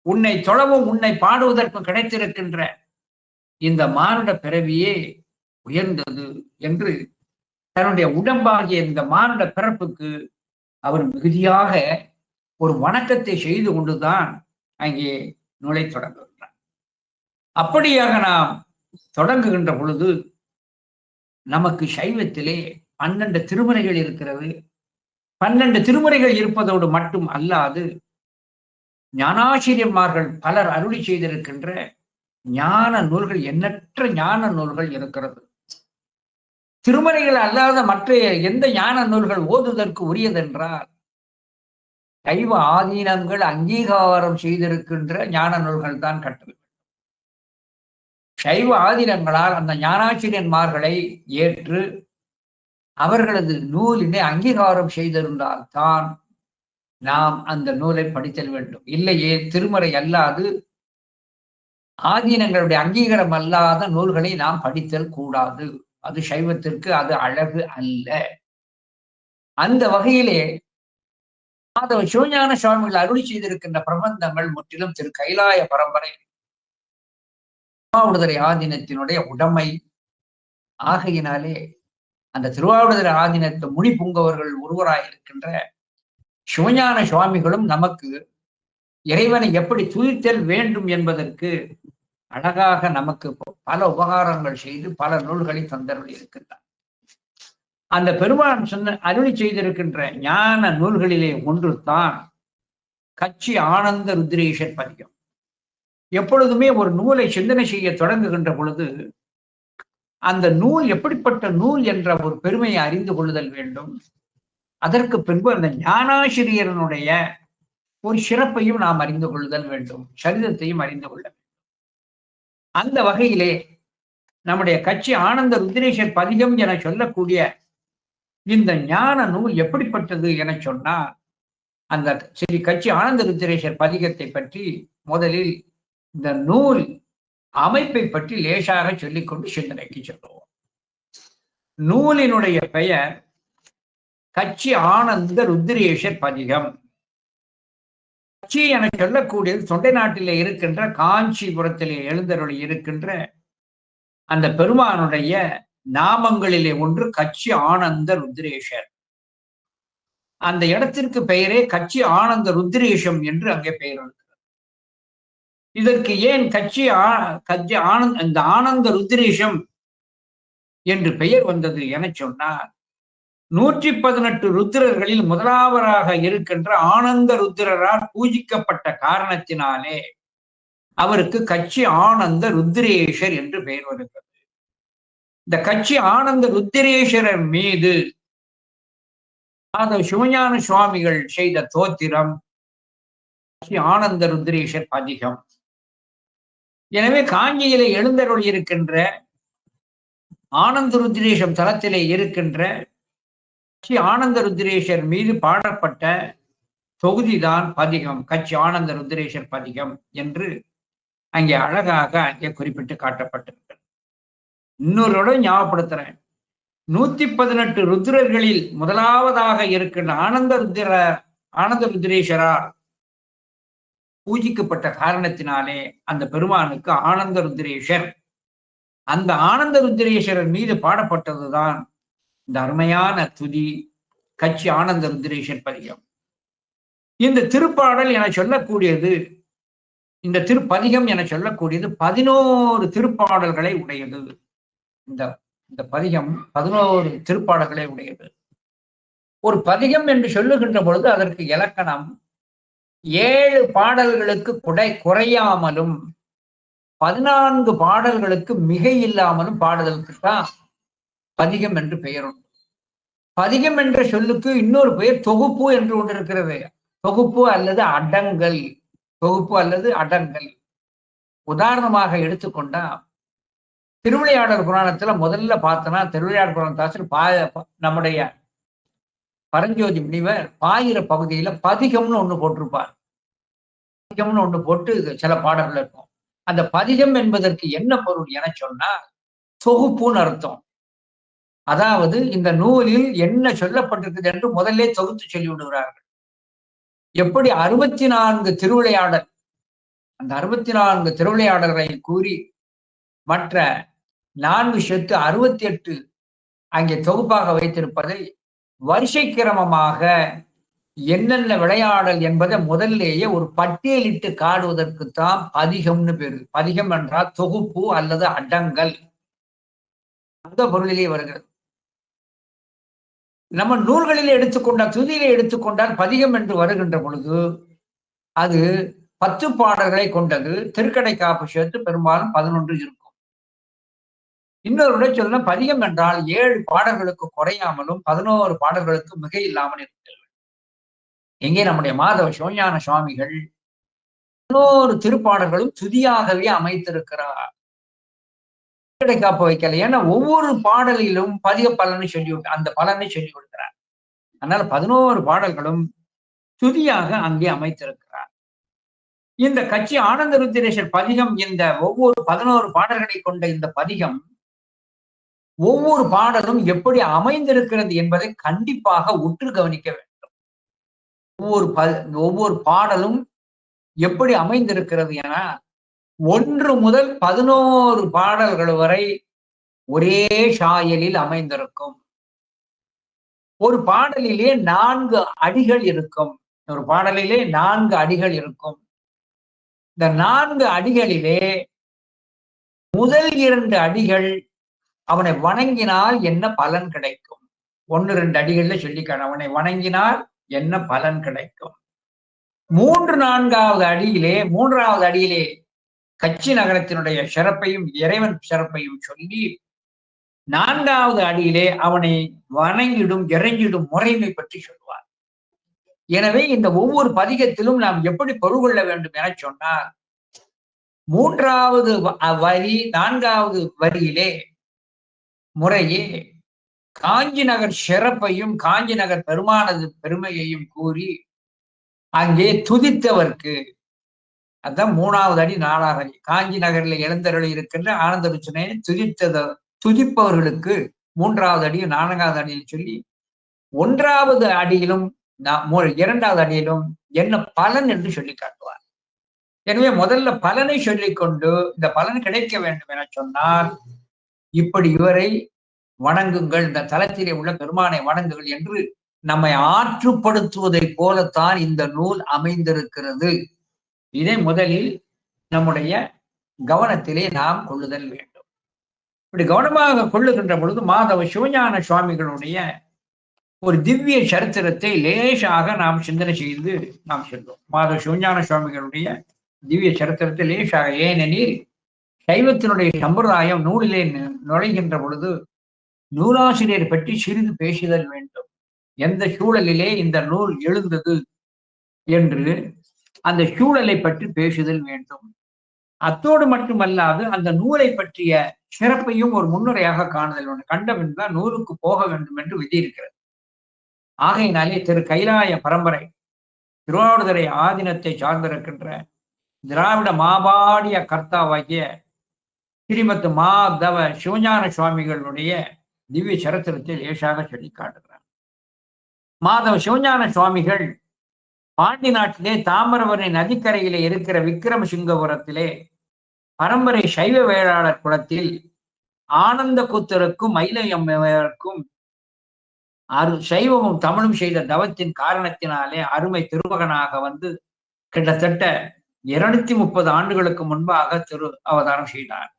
உன்னை தொழவும் உன்னை பாடுவதற்கும் கிடைத்திருக்கின்ற இந்த மானுட பிறவியே உயர்ந்தது என்று தன்னுடைய உடம்பாகிய இந்த மானுட பிறப்புக்கு அவர் மிகுதியாக ஒரு வணக்கத்தை செய்து கொண்டுதான் அங்கே நூலை தொடங்குகின்றார். அப்படியாக நாம் தொடங்குகின்ற பொழுது நமக்கு சைவத்திலே 12 திருமுறைகள் இருக்கிறது. 12 திருமுறைகள் இருப்பதோடு மட்டும் அல்லாது ஞானாசிரியர்மார்கள் பலர் அருளி செய்திருக்கின்ற ஞான நூல்கள், எண்ணற்ற ஞான நூல்கள் இருக்கிறது. திருமுறைகள் அல்லாத மற்ற எந்த ஞான நூல்கள் ஓதுதற்கு உரியதென்றால் சைவ ஆதீனங்கள் அங்கீகாரம் செய்திருக்கின்ற ஞான நூல்கள் தான் கற்று சைவ ஆதீனங்களால் அந்த ஞானாசிரியன்மார்களை ஏற்று அவர்களது நூலினை அங்கீகாரம் செய்திருந்தால் தான் நாம் அந்த நூலை படித்தல் வேண்டும். இல்லையே திருமுறை அல்லாது ஆதீனங்களுடைய அங்கீகாரம் அல்லாத நூல்களை நாம் படித்தல் கூடாது. அது சைவத்திற்கு அது அழகு அல்ல. அந்த வகையிலே மாதவ சிவஞான சுவாமிகள் அருளி செய்திருக்கின்ற பிரபந்தங்கள் முற்றிலும் திரு கைலாய பரம்பரை திருவாவடுதுறை ஆதீனத்தினுடைய உடைமை ஆகையினாலே அந்த திருவாவடுதுறை ஆதீனத்து முனி புங்கவர்கள் ஒருவராயிருக்கின்ற சிவஞான சுவாமிகளும் நமக்கு இறைவனை எப்படி துதித்தல் வேண்டும் என்பதற்கு அழகாக நமக்கு பல உபகாரங்கள் செய்து பல நூல்களை தந்தருளி இருக்கின்றார். அந்த பெருமான் சொன்ன அருளி செய்திருக்கின்ற ஞான நூல்களிலே ஒன்று தான் கச்சி ஆனந்த ருத்ரேஷர் பதிகம். எப்பொழுதுமே ஒரு நூலை சிந்தனை செய்ய தொடங்குகின்ற பொழுது அந்த நூல் எப்படிப்பட்ட நூல் என்ற ஒரு பெருமையை அறிந்து கொள்ளுதல் வேண்டும். அதற்கு பின்பு அந்த ஞானாசிரியரனுடைய ஒரு சிறப்பையும் நாம் அறிந்து கொள்ளுதல் வேண்டும், சரிதத்தையும் அறிந்து கொள்ள வேண்டும். அந்த வகையிலே நம்முடைய கச்சி ஆனந்த ருத்ரேஷர் பதிகம் என சொல்லக்கூடிய இந்த ஞான நூல் எப்படிப்பட்டது என சொன்னால் அந்த ஸ்ரீ கச்சி ஆனந்த ருத்ரேஷர் பதிகத்தை பற்றி முதலில் இந்த நூல் அமைப்பை பற்றி லேசாக சொல்லிக்கொண்டு சிந்தனைக்கு சொல்லுவோம். நூலினுடைய பெயர் கச்சி ஆனந்த ருத்ரேஷர் பதிகம். கச்சி என சொல்லக்கூடியது தொண்டை நாட்டிலே இருக்கின்ற காஞ்சிபுரத்திலே எழுந்தருளி இருக்கின்ற அந்த பெருமானுடைய நாமங்களிலே ஒன்று கச்சி ஆனந்த ருத்ரேஷர். அந்த இடத்திற்கு பெயரே கச்சி ஆனந்த ருத்ரேஷம் என்று அங்கே பெயர் இருக்கிறது. இதற்கு ஏன் கச்சி ஆனந்த இந்த ஆனந்த ருத்ரேஷம் என்று பெயர் வந்தது என சொன்னார், 118 ருத்ரர்களில் முதலாவராக இருக்கின்ற ஆனந்த ருத்ரரால் பூஜிக்கப்பட்ட காரணத்தினாலே அவருக்கு கச்சி ஆனந்த ருத்ரேஷர் என்று பெயர் வருகிறது. இந்த கச்சி ஆனந்த ருத்ரேஸ்வரர் மீது சிவஞான சுவாமிகள் செய்த தோத்திரம் ஆனந்த ருத்ரேஷர் பதிகம். எனவே காஞ்சியிலே எழுந்தருள் இருக்கின்ற ஆனந்த ருத்ரேஷம் தலத்திலே இருக்கின்ற ஆனந்த ருத்ரேஷர் மீது பாடப்பட்ட தொகுதிதான் பதிகம், கச்சி ஆனந்த ருத்ரேஷர் பதிகம் என்று அங்கே அழகாக அங்கே குறிப்பிட்டு காட்டப்பட்டிருக்கிறது. இன்னொரு ஞாபகப்படுத்துறேன், 118 ருத்ரர்களில் முதலாவதாக இருக்கின்ற ஆனந்த ருத்ரேஸ்வரால் பூஜிக்கப்பட்ட காரணத்தினாலே அந்த பெருமானுக்கு ஆனந்த ருத்ரேஷர். அந்த ஆனந்த ருத்ரேஸ்வரர் மீது பாடப்பட்டதுதான் இந்த அருமையான துதி கச்சி ஆனந்த ருத்ரேஷர் பதிகம். இந்த திருப்பாடல் என சொல்லக்கூடியது, இந்த திருப்பதிகம் என சொல்லக்கூடியது 11 திருப்பாடல்களை உடையது. இந்த பதிகம் 11 திருப்பாடல்களை உடையது. ஒரு பதிகம் என்று சொல்லுகின்ற பொழுது அதற்கு இலக்கணம் 7 பாடல்களுக்கு குறையாமலும் 14 பாடல்களுக்கு மிகை இல்லாமலும் பாடுதலுக்கு தான் பதிகம் என்று பெயர் உண்டு. பதிகம் என்ற சொல்லுக்கு இன்னொரு பெயர் தொகுப்பு என்று ஒன்று இருக்கிறது. தொகுப்பு அல்லது அடங்கல், தொகுப்பு அல்லது அடங்கல். உதாரணமாக எடுத்துக்கொண்டா திருவிளையாடல் புராணத்துல முதல்ல பார்த்தோன்னா திருவிளையாடல் புராணத்தாசர் நம்முடைய பரஞ்சோதி முனிவர் பாயிர பகுதியில பதிகம்னு ஒண்ணு போட்டிருப்பார். பதிகம்னு ஒண்ணு போட்டு சில பாடல்கள் இருக்கும். அந்த பதிகம் என்பதற்கு என்ன பொருள் என சொன்னா தொகுப்புன்னு அர்த்தம். அதாவது இந்த நூலில் என்ன சொல்லப்பட்டிருக்குது என்று முதல்ல தொகுத்து சொல்லி விடுகிறார்கள். எப்படி 64 திருவிளையாடல் அந்த 64 திருவிளையாடல்களை கூறி மற்ற 4 செட்டு 68 அங்கே தொகுப்பாக வைத்திருப்பதை வரிசை கிரமமாக என்னென்ன விளையாடல் என்பதை முதல்லேயே ஒரு பட்டியலிட்டு காடுவதற்குத்தான் பதிகம்னு பேரு. பதிகம் என்றால் தொகுப்பு அல்லது அடங்கல், அந்த பொருளிலே வருகிறது. நம்ம நூல்களிலே எடுத்துக்கொண்டால், துதியிலே எடுத்துக்கொண்டால் பதிகம் என்று வருகின்ற பொழுது அது 10 பாடல்களை கொண்டது. திருக்கடை காப்பு சேர்த்து பெரும்பாலும் 11 இருக்கும். இன்னொரு சொல்ல பதிகம் என்றால் 7 பாடல்களுக்கு குறையாமலும் 11 பாடல்களுக்கு மிக இல்லாமல் இருக்கிறது. எங்கே நம்முடைய மாதவ சிவஞான சுவாமிகள் 11 திருப்பாடல்களும் துதியாகவே அமைத்திருக்கிறார். காப்பு வைக்கல. ஏன்னா ஒவ்வொரு பாடலிலும் பதிக பலனை சொல்லி அந்த பலனை சொல்லி கொடுக்கிறார். அதனால 11 பாடல்களும் துதியாக அங்கே அமைத்திருக்கிறார். இந்த கட்சி ஆனந்த ருத்திரேஸ்வர் பதிகம், இந்த ஒவ்வொரு 11 பாடல்களை கொண்ட இந்த பதிகம் ஒவ்வொரு பாடலும் எப்படி அமைந்திருக்கிறது என்பதை கண்டிப்பாக உற்று கவனிக்க வேண்டும். ஒவ்வொரு பாடலும் எப்படி அமைந்திருக்கிறது என 1 முதல் 11 பாடல்கள் வரை ஒரே சாயலில் அமைந்திருக்கும். ஒரு பாடலிலே 4 அடிகள் இருக்கும். ஒரு பாடலிலே 4 அடிகள் இருக்கும். இந்த 4 அடிகளிலே முதல் 2 அடிகள் அவனை வணங்கினால் என்ன பலன் கிடைக்கும். 1, 2 அடிகள்ல சொல்லிக்கான அவனை வணங்கினால் என்ன பலன் கிடைக்கும். 3, 4வது அடியிலே 3வது அடியிலே கச்சி நகரத்தினுடைய சிறப்பையும் இறைவன் சிறப்பையும் சொல்லி 4வது அடியிலே அவனை வணங்கிடும் இறைஞ்சிடும் முறைமை பற்றி சொல்வார். எனவே இந்த ஒவ்வொரு பதிகத்திலும் நாம் எப்படி பொருள் கொள்ள வேண்டும் என சொன்னார், 3வது வரி 4வது வரியிலே முறையே காஞ்சி நகர் சிறப்பையும் காஞ்சி நகர் பெருமானது பெருமையையும் கூறி அங்கே துதித்தவர்க்கு, அதுதான் 3வது அடி 4வது அடி. காஞ்சி நகரில் எழுந்தருளி இருக்கின்ற ஆனந்த ருச்சனை துதிப்பவர்களுக்கு 3வது அடியும் 4வது அடியில் சொல்லி 1வது அடியிலும் 2வது அடியிலும் என்ன பலன் என்று சொல்லி காட்டுவார். எனவே முதல்ல பலனை சொல்லிக்கொண்டு இந்த பலன் கிடைக்க வேண்டும் என சொன்னால் இப்படி இவரை வணங்குங்கள், இந்த தலத்திலே உள்ள பெருமானை வணங்குங்கள் என்று நம்மை ஆற்றுப்படுத்துவதை போலத்தான் இந்த நூல் அமைந்திருக்கிறது. இதை முதலில் நம்முடைய கவனத்திலே நாம் கொள்ளுதல் வேண்டும். இப்படி கவனமாக கொள்ளுகின்ற பொழுது மாதவ சிவஞான சுவாமிகளுடைய ஒரு திவ்ய சரித்திரத்தை லேசாக நாம் சிந்தனை செய்து நாம் செல்வோம். மாதவ சிவஞான சுவாமிகளுடைய திவ்ய சரித்திரத்தை லேசாக, ஏனெனில் சைவத்தினுடைய சம்பிரதாயம் நூலிலே நுழைகின்ற பொழுது நூலாசிரியர் பற்றி சிறிது பேசுதல் வேண்டும். எந்த சூழலிலே இந்த நூல் எழுந்தது என்று அந்த சூழலை பற்றி பேசுதல் வேண்டும். அத்தோடு மட்டுமல்லாது அந்த நூலை பற்றிய சிறப்பையும் ஒரு முன்னுரையாக காணுதல் வேண்டும். கண்டபின் தான் நூலுக்கு போக வேண்டும் என்று விதி இருக்கிறது. ஆகையினாலே திரு கைலாய பரம்பரை திருவாவடுதுறை ஆதீனத்தை சார்ந்திருக்கின்ற திராவிட மாபாடிய கர்த்தாவாகிய ஸ்ரீமத் மாதவ சிவஞான சுவாமிகளுடைய திவ்ய சரித்திரத்தை லேசாக சொல்லி காட்டுகிறார். மாதவ சிவஞான சுவாமிகள் பாண்டி நாட்டிலே தாமிரபரணி நதிக்கரையிலே இருக்கிற விக்கிரமசிங்கபுரத்திலே பரம்பரை சைவ வேளாளர் குலத்தில் ஆனந்த கூத்தருக்கும் மயிலையம்மையருக்கும் சைவமும் தமிழும் செய்த தவத்தின் காரணத்தினாலே அருமை திருமகனாக வந்து கிட்டத்தட்ட 230 ஆண்டுகளுக்கு முன்பாக திரு அவதாரம் செய்தார்.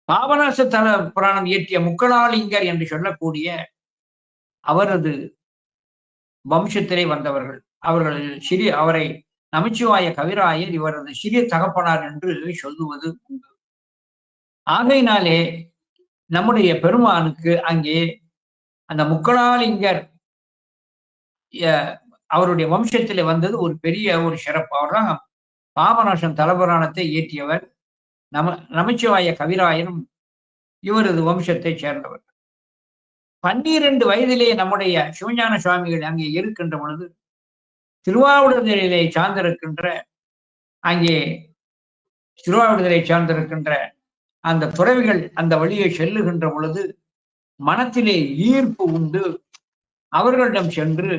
பாபநாச தல புராணம் இயற்றிய முக்களாலிங்கர் என்று சொல்லக்கூடிய அவரது வம்சத்திலே வந்தவர்கள். அவரை நமச்சிவாய கவிராயர் இவரது சிறிய தகப்பனார் என்று சொல்லுவது உண்டு. ஆகையினாலே நம்முடைய பெருமானுக்கு அங்கே அந்த முக்களாலிங்கர் அவருடைய வம்சத்திலே வந்தது ஒரு பெரிய ஒரு சிறப்பு. அவர்தான் பாபநாசம் தலபுராணத்தை இயற்றியவர். நமச்சிவாய கவிராயனும் இவரது வம்சத்தை சேர்ந்தவர். 12 வயதிலே நம்முடைய சிவஞான சுவாமிகள் அங்கே இருக்கின்ற பொழுது திருவாவடுதுறையிலே சார்ந்திருக்கின்ற அந்த துறவிகள் அந்த வழியை செல்லுகின்ற பொழுது மனத்திலே ஈர்ப்பு உண்டு. அவர்களிடம் சென்று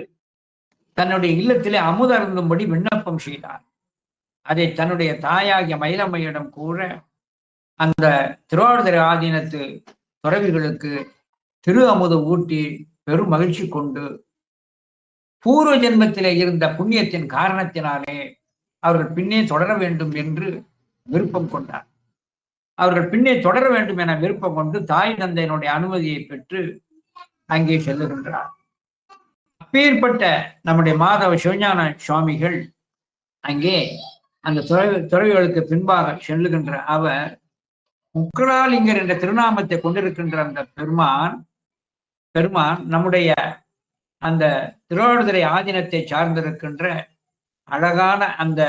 தன்னுடைய இல்லத்திலே அமுதருந்தும்படி விண்ணப்பம் செய்தார். அதை தன்னுடைய தாயாகிய மயிலம்மையிடம் கூற அந்த திருவாவடுதுறை ஆதீனத்து துறவிகளுக்கு திரு அமுது ஊட்டி பெரும் மகிழ்ச்சி கொண்டு பூர்வ ஜென்மத்திலே இருந்த புண்ணியத்தின் காரணத்தினாலே அவர்கள் பின்னே தொடர வேண்டும் என்று விருப்பம் கொண்டார். அவர்கள் பின்னே தொடர வேண்டும் என விருப்பம் கொண்டு தாய் தந்தையினுடைய அனுமதியை பெற்று அங்கே செல்லுகின்றார். அப்பேற்பட்ட நம்முடைய மாதவ சிவஞான சுவாமிகள் அங்கே அந்த துறவிகளுக்கு பின்பாக செல்லுகின்ற அவர் முக்கலாலிங்கர் என்ற திருநாமத்தை கொண்டிருக்கின்ற அந்த பெருமான் நம்முடைய அந்த திருவாவடுதுறை ஆதீனத்தை சார்ந்திருக்கின்ற அழகான அந்த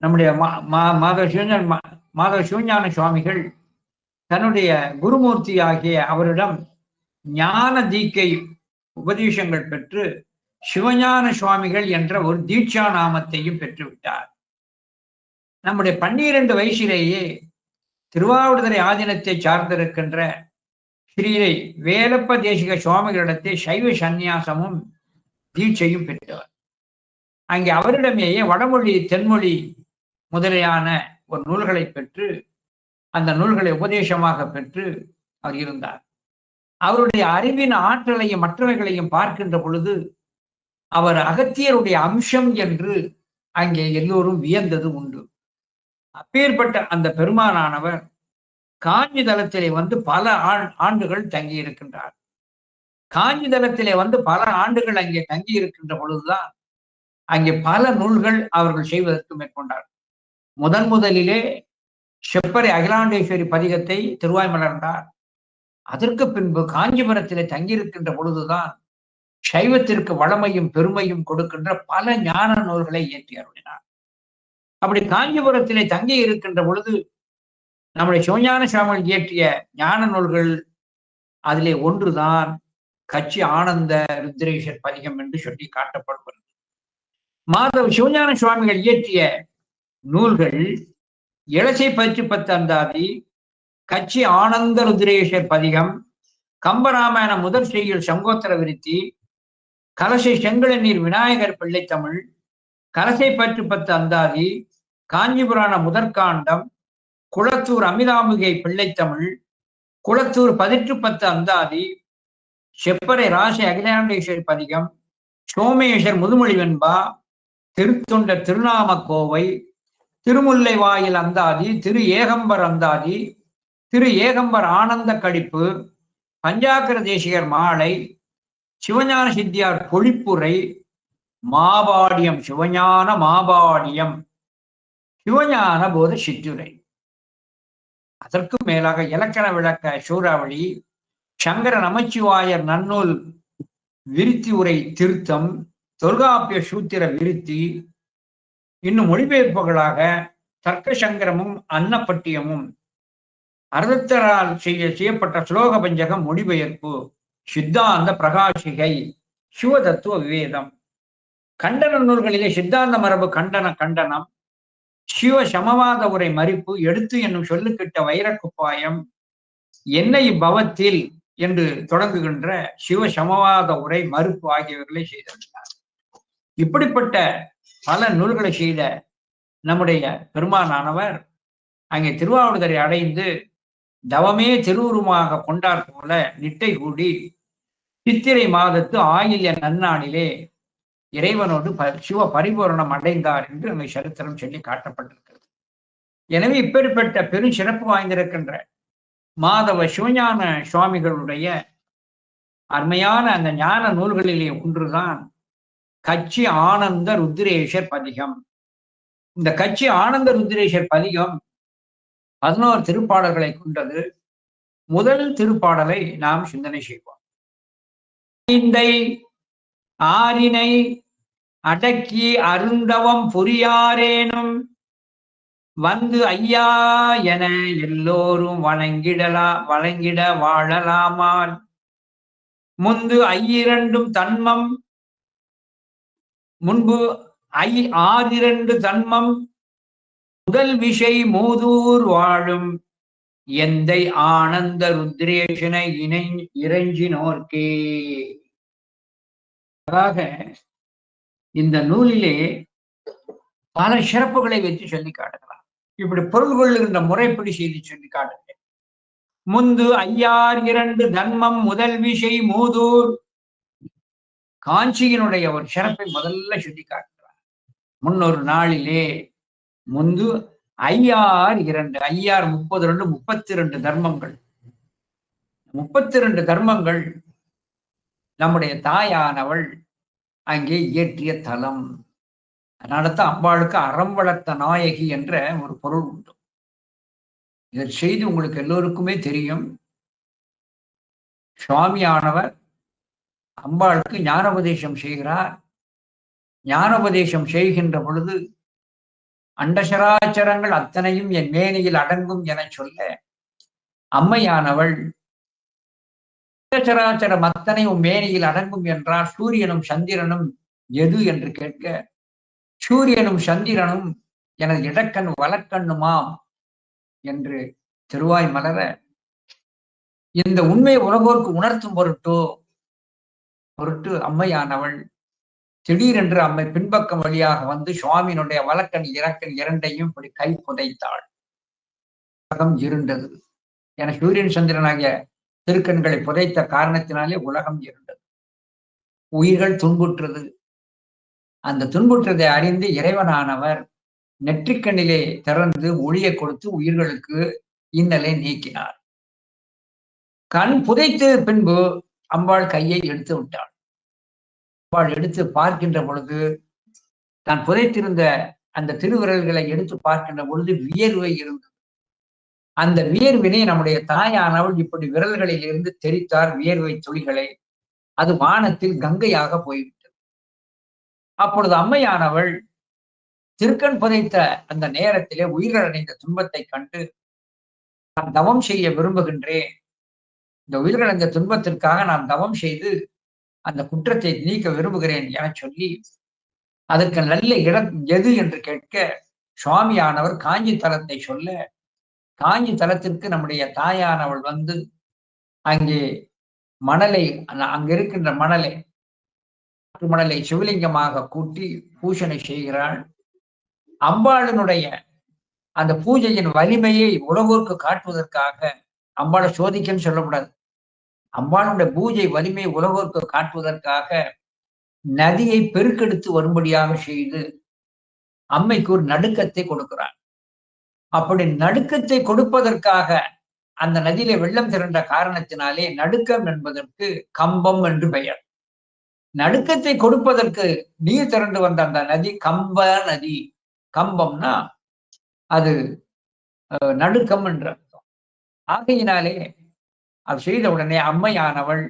நம்முடைய மாதவ சிவஞான சுவாமிகள் தன்னுடைய குருமூர்த்தி ஆகிய அவரிடம் ஞான தீக்கை உபதேசங்கள் பெற்று சிவஞான சுவாமிகள் என்ற ஒரு தீட்சா நாமத்தையும் பெற்றுவிட்டார். நம்முடைய 12 வயசிலேயே திருவாவடுதுறை ஆதீனத்தை சார்ந்திருக்கின்ற ஸ்ரீரை வேலப்ப தேசிக சுவாமிகளிடத்தை சைவ சந்நியாசமும் தீட்சையும் பெற்றவர். அங்கே அவரிடமேயே வடமொழி தென்மொழி முதலியான ஒரு நூல்களை பெற்று அந்த நூல்களை உபதேசமாக பெற்று அவர் இருந்தார். அவருடைய அறிவின் ஆற்றலையும் மற்றவைகளையும் பார்க்கின்ற பொழுது அவர் அகத்தியருடைய அம்சம் என்று அங்கே எல்லோரும் வியந்தது உண்டு. அப்பேற்பட்ட அந்த பெருமானானவர் காஞ்சி தலத்திலே வந்து பல ஆண்டுகள் தங்கி இருக்கின்றார். காஞ்சி தலத்திலே வந்து பல ஆண்டுகள் அங்கே தங்கி இருக்கின்ற பொழுதுதான் அங்கே பல நூல்கள் அவர்கள் செய்வதற்கு மேற்கொண்டார். முதலிலே செப்பரை அகிலாண்டேஸ்வரி பதிகத்தை திருவாய் மலர்ந்தார். அதற்கு பின்பு காஞ்சிபுரத்திலே தங்கியிருக்கின்ற பொழுதுதான் சைவத்திற்கு வளமையும் பெருமையும் கொடுக்கின்ற பல ஞான நூல்களை இயற்றி அருளினார். அப்படி காஞ்சிபுரத்திலே தங்கி இருக்கின்ற பொழுது நம்முடைய சிவஞான சுவாமிகள் இயற்றிய ஞான நூல்கள் அதிலே ஒன்றுதான் கச்சி ஆனந்த ருத்ரேஷர் பதிகம் என்று சொல்லி காட்டப்படுகிறது. மாதவ சிவஞான சுவாமிகள் இயற்றிய நூல்கள் இளசை 10 அந்தாதி, கச்சி ஆனந்த ருத்ரேஷர் பதிகம், கம்பராமாயண முதற் செய்யுள் சங்கோத்திர விருத்தி, கலசை செங்கழநீர் விநாயகர் பிள்ளைத்தமிழ், கலசை 10 அந்தாதி, காஞ்சிபுராண முதற்காண்டம், குளத்தூர் அமிதாம்பிகை பிள்ளைத்தமிழ், குளத்தூர் 10 அந்தாதி, செப்பரை ராசை அகிலாண்டேஸ்வரி பதிகம், சோமேஸ்வர் முதுமொழி வெண்பா, திருத்தொண்டர் திருநாம கோவை, திருமுல்லை வாயில் அந்தாதி, திரு ஏகம்பர் அந்தாதி, திரு ஏகம்பர் ஆனந்த கடிப்பு, பஞ்சாக்கர தேசிகர் மாலை, சிவஞான சித்தியார் பொழிப்புரை, மாபாடியம் சிவஞான மாபாடியம், சிவஞான போத சிற்றுரை. அதற்கு மேலாக இலக்கண விளக்க சூறாவளி, சங்கர நமச்சிவாயர் நன்னூல் விருத்தி உரை திருத்தம், தொல்காப்பிய சூத்திர விருத்தி, இன்னும் மொழிபெயர்ப்புகளாக தர்க்க சங்கரமும் அன்னப்பட்டியமும், அர்த்தரால் செய்யப்பட்ட ஸ்லோக பஞ்சகம் மொழிபெயர்ப்பு, சித்தாந்த பிரகாசிகை, சிவதத்துவ விவேதம், கண்டன நூல்களிலே சித்தாந்த மரபு கண்டனம், சிவ சமவாத உரை மறிப்பு, எடுத்து என்னும் சொல்லுக்கிட்ட வைரக்குப்பாயம், என்ன இப்பவத்தில் என்று தொடங்குகின்ற சிவ சமவாத உரை மறுப்பு ஆகியவர்களை செய்திருக்கிறார். இப்படிப்பட்ட பல நூல்களை செய்த நம்முடைய பெருமானானவர் அங்கே திருவாவடுதுறை அடைந்து தவமே திருவுருமாக கொண்டார் போல நிட்டை கூடி சித்திரை மாதத்து ஆயில்ய நன்னாளிலே இறைவனோடு சிவ பரிபூரணம் அடைந்தார் என்று அங்கே சரித்திரம் சொல்லி காட்டப்பட்டிருக்கிறது. எனவே இப்பேற்பட்ட பெரும் சிறப்பு வாய்ந்திருக்கின்ற மாதவ சிவஞான சுவாமிகளுடைய அருமையான அந்த ஞான நூல்களிலே ஒன்றுதான் கச்சி ஆனந்த ருத்ரேஷர் பதிகம். இந்த கச்சி ஆனந்த ருத்ரேஷர் பதிகம் 11 திருப்பாடல்களை கொண்டது. முதல் திருப்பாடலை நாம் சிந்தனை செய்வோம். ஐந்தை ஆரினை அடக்கி அருந்தவம் புரியாரேனும் வந்து ஐயா என எல்லோரும் வணங்கிட வாழலாமால் முன்பு ஆறிரண்டு தன்மம் முதல் விஷை மூதூர் வாழும் எந்தை ஆனந்த ருத்ரேஷனை இறைஞ்சினோர்க்கே. இந்த நூலிலே பல சிறப்புகளை வைத்து சொல்லி காட்டுகிறார். இப்படி பொருள் கொள்ளுகின்ற முறைப்படி செய்தி சொல்லி காட்டுகிறேன். முந்து ஐயார் 2 தன்மம் முதல் விஷை மூதூர். காஞ்சியினுடைய ஒரு சிறப்பை முதல்ல சொல்லி காட்டுகிறார். முன்னொரு நாளிலே முந்து ஐயார் 2 ஐயார் 32 32 தர்மங்கள். 32 தர்மங்கள் நம்முடைய தாயானவள் அங்கே இயற்றிய தலம். அதனாலதான் அம்பாளுக்கு அறம் வளர்த்த நாயகி என்ற ஒரு பொருள் உண்டு. இதன் செய்தி உங்களுக்கு எல்லோருக்குமே தெரியும். சுவாமியானவர் அம்பாளுக்கு ஞானோபதேசம் செய்கிறார். ஞானோபதேசம் செய்கின்ற பொழுது அண்டசராச்சரங்கள் அத்தனையும் என் மேனியில் அடங்கும் என சொல்ல, அம்மையானவள் அண்டசராச்சரம் அத்தனையும் மேனியில் அடங்கும் என்றால் சூரியனும் சந்திரனும் எது என்று கேட்க, சூரியனும் சந்திரனும் எனது இடக்கண் வலக்கண்ணுமாம் என்று திருவாய் மலர, இந்த உண்மை உலகோருக்கு உணர்த்தும் பொருட்டு அம்மையானவள் திடீரென்று அம்மை பின்பக்கம் வழியாக வந்து சுவாமியினுடைய வலக்கண் இறக்கண் இரண்டையும் இப்படி கை புதைத்தாள். உலகம் இருண்டது. என சூரியன் சந்திரனாகிய திருக்கண்களை புதைத்த காரணத்தினாலே உலகம் இருண்டது. உயிர்கள் துன்புற்றது. அந்த துன்புற்றதை அறிந்து இறைவனானவர் நெற்றிக்கண்ணிலே திறந்து ஒளியை கொடுத்து உயிர்களுக்கு இன்னலை நீக்கினார். கண் புதைத்து பின்பு அம்பாள் கையை எடுத்து விட்டாள். அம்பாள் எடுத்து பார்க்கின்ற பொழுது, தான் புதைத்திருந்த அந்த திருவிரல்களை எடுத்து பார்க்கின்ற பொழுது வியர்வை இருந்தது. அந்த வியர்வினை நம்முடைய தாயானவள் இப்படி விரல்களில் இருந்து தெரித்தார் வியர்வை துளிகளை. அது வானத்தில் கங்கையாக போய்விட்டது. அப்பொழுது அம்மையானவள் திருக்கண் புதைத்த அந்த நேரத்திலே உயிர்கள் அடைந்த துன்பத்தை கண்டு, நான் தவம் செய்ய விரும்புகின்றேன். இந்த உயிர்கள் அடைந்த துன்பத்திற்காக நான் தவம் செய்து அந்த குற்றத்தை நீக்க விரும்புகிறேன் என சொல்லி, அதற்கு நல்ல இடம் எது என்று கேட்க, சுவாமியானவர் காஞ்சி தலத்தை சொல்ல, காஞ்சி தலத்திற்கு நம்முடைய தாயானவள் வந்து அங்கே மணலை, அங்க இருக்கின்ற மணலை சிவலிங்கமாக கூட்டி பூஷணை செய்கிறாள். அம்பாளினுடைய அந்த பூஜையின் வலிமையை உலகோருக்கு காட்டுவதற்காக, அம்பாளை சோதிக்கன்னு சொல்லக்கூடாது, அம்பாளுடைய பூஜை வலிமை உலகோருக்கு காட்டுவதற்காக நதியை பெருக்கெடுத்து வரும்படியாக செய்து அம்மைக்கு ஒரு நடுக்கத்தை கொடுக்கிறார். அப்படி நடுக்கத்தை கொடுப்பதற்காக அந்த நதியிலே வெள்ளம் திரண்ட காரணத்தினாலே நடுக்கம் என்பதற்கு கம்பம் என்று பெயர். நடுக்கத்தை கொடுப்பதற்கு நீர் திரண்டு வந்த அந்த நதி கம்ப நதி. கம்பம்னா அது நடுக்கம் என்ற அர்த்தம். ஆகையினாலே அது செய்த உடனே அம்மையானவள்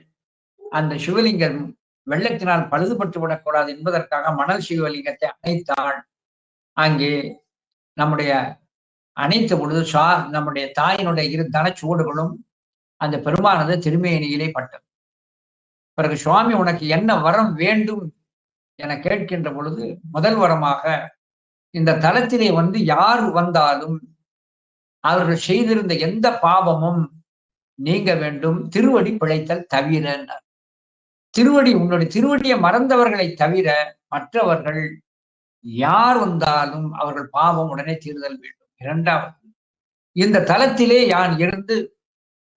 அந்த சிவலிங்கம் வெள்ளத்தினால் பழுதுபட்டு விடக்கூடாது என்பதற்காக மணல் சிவலிங்கத்தை அணைத்தாள். அங்கே நம்முடைய அணைத்த பொழுது நம்முடைய தாயினுடைய 2 தனச்சுவடுகளும் அந்த பெருமானது திருமேனியிலே பட்டது. பிறகு சுவாமி உனக்கு என்ன வரம் வேண்டும் என கேட்கின்ற பொழுது, முதல் வரமாக இந்த தலத்திலே வந்து யார் வந்தாலும் அவர்கள் செய்திருந்த எந்த பாவமும் நீங்க வேண்டும், திருவடி பிழைத்தல் தவிர. உன்னுடைய திருவடியை மறந்தவர்களை தவிர மற்றவர்கள் யார் வந்தாலும் அவர்கள் பாவம் உடனே தீர்தல் வேண்டும். 2வது, இந்த தலத்திலே யான் இருந்து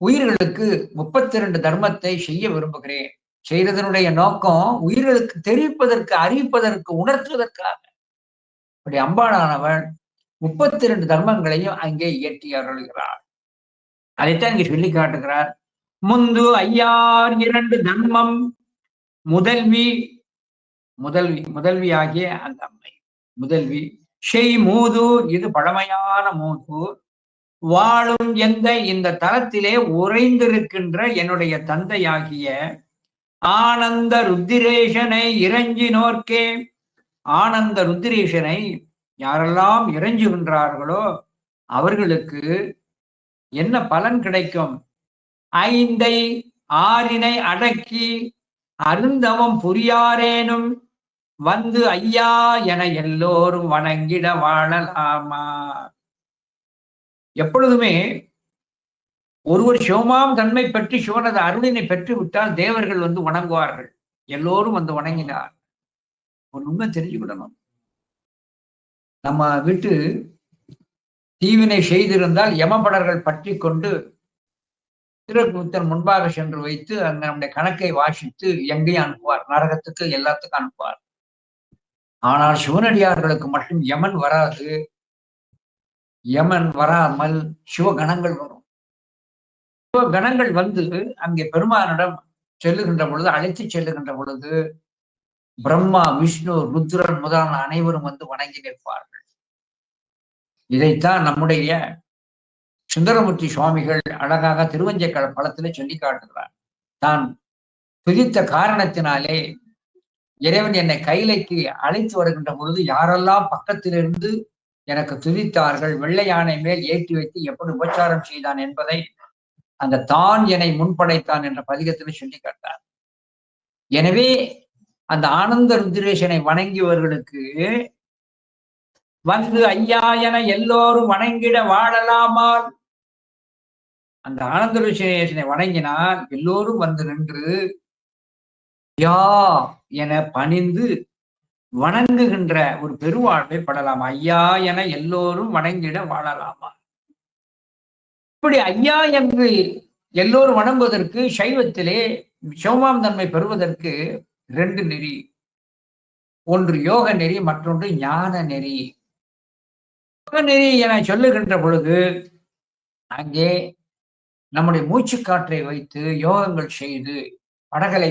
உயிர்களுக்கு 32 தர்மத்தை செய்ய விரும்புகிறேன். செய்வதனுடைய நோக்கம் உயிர்களுக்கு தெரிவிப்பதற்கு, அறிவிப்பதற்கு, உணர்த்துவதற்காக. அப்படி அம்பாளானவள் 32 தர்மங்களையும் அங்கே இயற்றி அருள்கிறார். அதைத்தான் இங்கே சொல்லி காட்டுகிறார். முந்து ஐயார் 2 தர்மம் முதல்வி ஆகிய அந்த அம்மை முதல்வி செய் மூதூர். இது பழமையான மூதூர். வாழும் இந்த தலத்திலே உறைந்திருக்கின்ற என்னுடைய தந்தையாகிய ஆனந்த ருத்திரேஷனை இறைஞ்சினோர்க்கே. ஆனந்த ருத்திரேஷனை யாரெல்லாம் இறைஞ்சுகின்றார்களோ அவர்களுக்கு என்ன பலன் கிடைக்கும்? 5 6 அடக்கி அருந்தவம் புரியாரேனும் வந்து ஐயா என எல்லோரும் வணங்கிட வாழலாமா. எப்பொழுதுமே ஒருவர் சிவமாம் தன்மை பெற்று சிவனது அருளினை பெற்று விட்டால் தேவர்கள் வந்து வணங்குவார்கள். எல்லோரும் வந்து வணங்கினார். ஒரு உண்மை தெரிஞ்சுக்கிடணும். நம்ம வீட்டு தீவினை செய்திருந்தால் யமபடர்கள் பற்றி கொண்டு சித்திரகுப்தன் முன்பாக சென்று வைத்து அந்த நம்முடைய கணக்கை வாசித்து எங்கேயும் அனுப்புவார். நரகத்துக்கு எல்லாத்துக்கும் அனுப்புவார். ஆனால் சிவனடியார்களுக்கு மட்டும் யமன் வராது. யமன் வராமல் சிவகணங்கள் வரும். சிவகணங்கள் வந்து அங்கே பெருமானிடம் செல்லுகின்ற பொழுது, அழைத்து செல்லுகின்ற பொழுது பிரம்மா, விஷ்ணு, ருத்ரன் முதலான அனைவரும் வந்து வணங்கி நிற்பார்கள். இதைத்தான் நம்முடைய சுந்தரமூர்த்தி சுவாமிகள் அழகாக திருவஞ்சைக்கள பலத்திலே சொல்லி காட்டுகிறார். தான் துதித்த காரணத்தினாலே இறைவன் என்னை கைலைக்கு அழைத்து வருகின்ற பொழுது யாரெல்லாம் பக்கத்திலிருந்து எனக்கு துதித்தார்கள், வெள்ளை யானை மேல் ஏற்றி வைத்து எப்படி உபச்சாரம் செய்தான் என்பதை அந்த தான் என்னை முன்படைத்தான் என்ற பதிகத்தில் சொல்லி காட்டார். எனவே அந்த ஆனந்த ருத்ரேசனை வணங்கியவர்களுக்கு வந்து ஐயா என எல்லோரும் வணங்கிட வாழலாமால், அந்த ஆனந்த ருத்ரேசனை வணங்கினால் எல்லோரும் வந்து நின்று யா என பணிந்து வணங்குகின்ற ஒரு பெருவாழ்வை படலாம். ஐயா என எல்லோரும் வணங்கிட வாழலாமா. இப்படி ஐயா என்று எல்லோரும் வணங்குவதற்கு சைவத்திலே சிவமாம் தன்மை பெறுவதற்கு 2 நெறி. ஒன்று யோக நெறி, மற்றொன்று ஞான நெறி. யோக நெறி என சொல்லுகின்ற பொழுது அங்கே நம்முடைய மூச்சு காற்றை வைத்து யோகங்கள் செய்து படகளை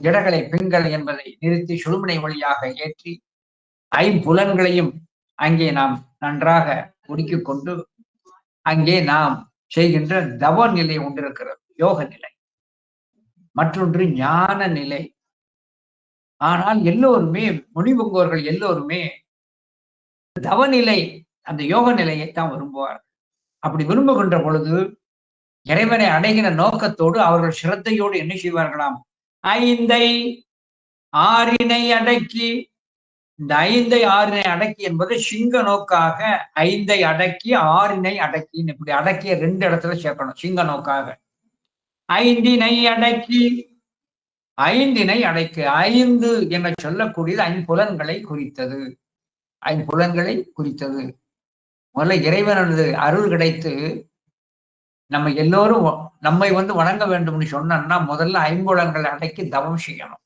இடகளை பெண்கள் என்பதை நிறுத்தி சுழுமுனை வழியாக ஏற்றி ஐம்புலன்களையும் அங்கே நாம் நன்றாக ஒடுக்கிக் கொண்டு அங்கே நாம் செய்கின்ற தவ நிலை ஒன்றிருக்கிறது, யோக நிலை. மற்றொன்று ஞான நிலை. ஆனால் எல்லோருமே முனிவுங்கோர்கள் எல்லோருமே தவநிலை, அந்த யோக நிலையைத்தான் விரும்புவார். அப்படி விரும்புகின்ற பொழுது இறைவனை அடைகிற நோக்கத்தோடு அவர்கள் சிரத்தையோடு என்ன செய்வார்களாம்? 5 6 அடக்கி, இந்த 5 6 அடக்கி என்பது சிங்க நோக்காக 5 அடக்கி 6 அடக்கி, இப்படி அடக்கிய 2 இடத்துல சேர்க்கணும். சிங்க நோக்காக 5 அடக்கி 5 அடக்கி. 5 என சொல்லக்கூடியது ஐம்புலன்களை குறித்தது. ஐம்புலன்களை குறித்தது. முதல்ல இறைவனது அருள் கிடைத்து நம்ம எல்லோரும் நம்மை வந்து வணங்க வேண்டும்னு சொன்னா முதல்ல ஐம்புலன்களை அடக்கி தவம் செய்யணும்.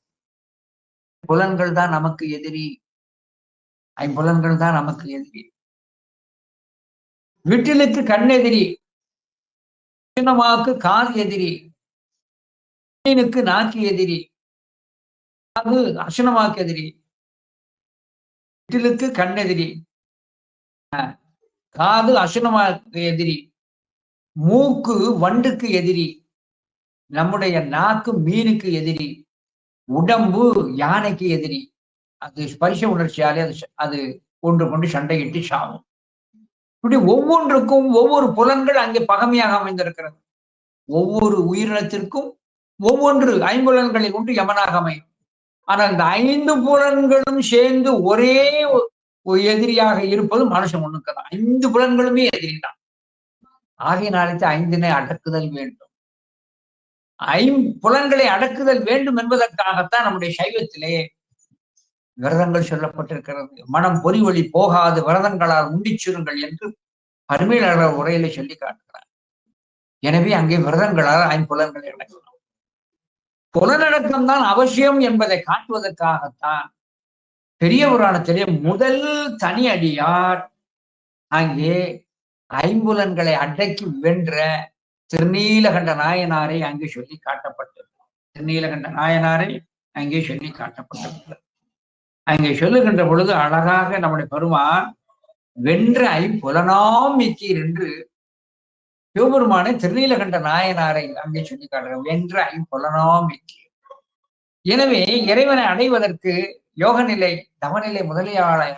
புலன்கள் தான் நமக்கு எதிரி. ஐம்புலன்கள் தான் நமக்கு எதிரி. விட்டிலுக்கு கண் எதிரி, சின்னமாக்கு காது எதிரி, மீனுக்கு நாக்கு எதிரி, அது அசனமாக்கு எதிரி. விட்டிலுக்கு கண் எதிரி, காது அசனமாக்கு எதிரி, மூக்கு வண்டுக்கு எதிரி, நம்முடைய நாக்கு மீனுக்கு எதிரி, உடம்பு யானைக்கு எதிரி. அது ஸ்பரிச உணர்ச்சியாலே அது ஒன்று கொண்டு சண்டையிட்டு சாவும். இப்படி ஒவ்வொன்றுக்கும் ஒவ்வொரு புலன்கள் அங்கே பகமையாக அமைந்திருக்கிறது. ஒவ்வொரு உயிரினத்திற்கும் ஒவ்வொன்று ஐம்புலன்களை கொண்டு யமனாக அமையும். ஆனால் இந்த 5 புலன்களும் சேர்ந்து ஒரே எதிரியாக இருப்பது மனுஷன் ஒண்ணுக்கு தான். 5 புலன்களுமே எதிரி தான். ஆகையினாலே 5 அடக்குதல் வேண்டும். ஐம்புலன்களை அடக்குதல் வேண்டும் என்பதற்காகத்தான் நம்முடைய சைவத்திலே விரதங்கள் சொல்லப்பட்டிருக்கிறது. மனம் பொறிவழி போகாது விரதங்களால் உண்டிச்சிருங்கள் என்று பரிமையாளர் உரையில சொல்லி காட்டுகிறார். எனவே அங்கே விரதங்களால் ஐம்புலன்களை அடக்கலாம். புலனடக்கம் தான் அவசியம் என்பதை காட்டுவதற்காகத்தான் பெரிய புராணத்திலே முதல் தனி அடியார் அங்கே ஐம்புலன்களை அடக்கி வென்ற திருநீலகண்ட நாயனாரை அங்கே சொல்லி காட்டப்பட்டது. திருநீலகண்ட நாயனாரை அங்கே சொல்லி காட்டப்பட்டது. அங்கே சொல்லுகின்ற பொழுது அழகாக நம்முடைய பெருமான் வென்ற ஐம்புலனாம் மிக்கீர் என்று சிவபெருமானை திருநீலகண்ட நாயனாரை அங்கே சொல்லி காட்டுகிறார். வென்ற ஐம்புலனாம் மிக்கீர். எனவே இறைவனை அடைவதற்கு யோக நிலை, தவநிலை முதலியாளை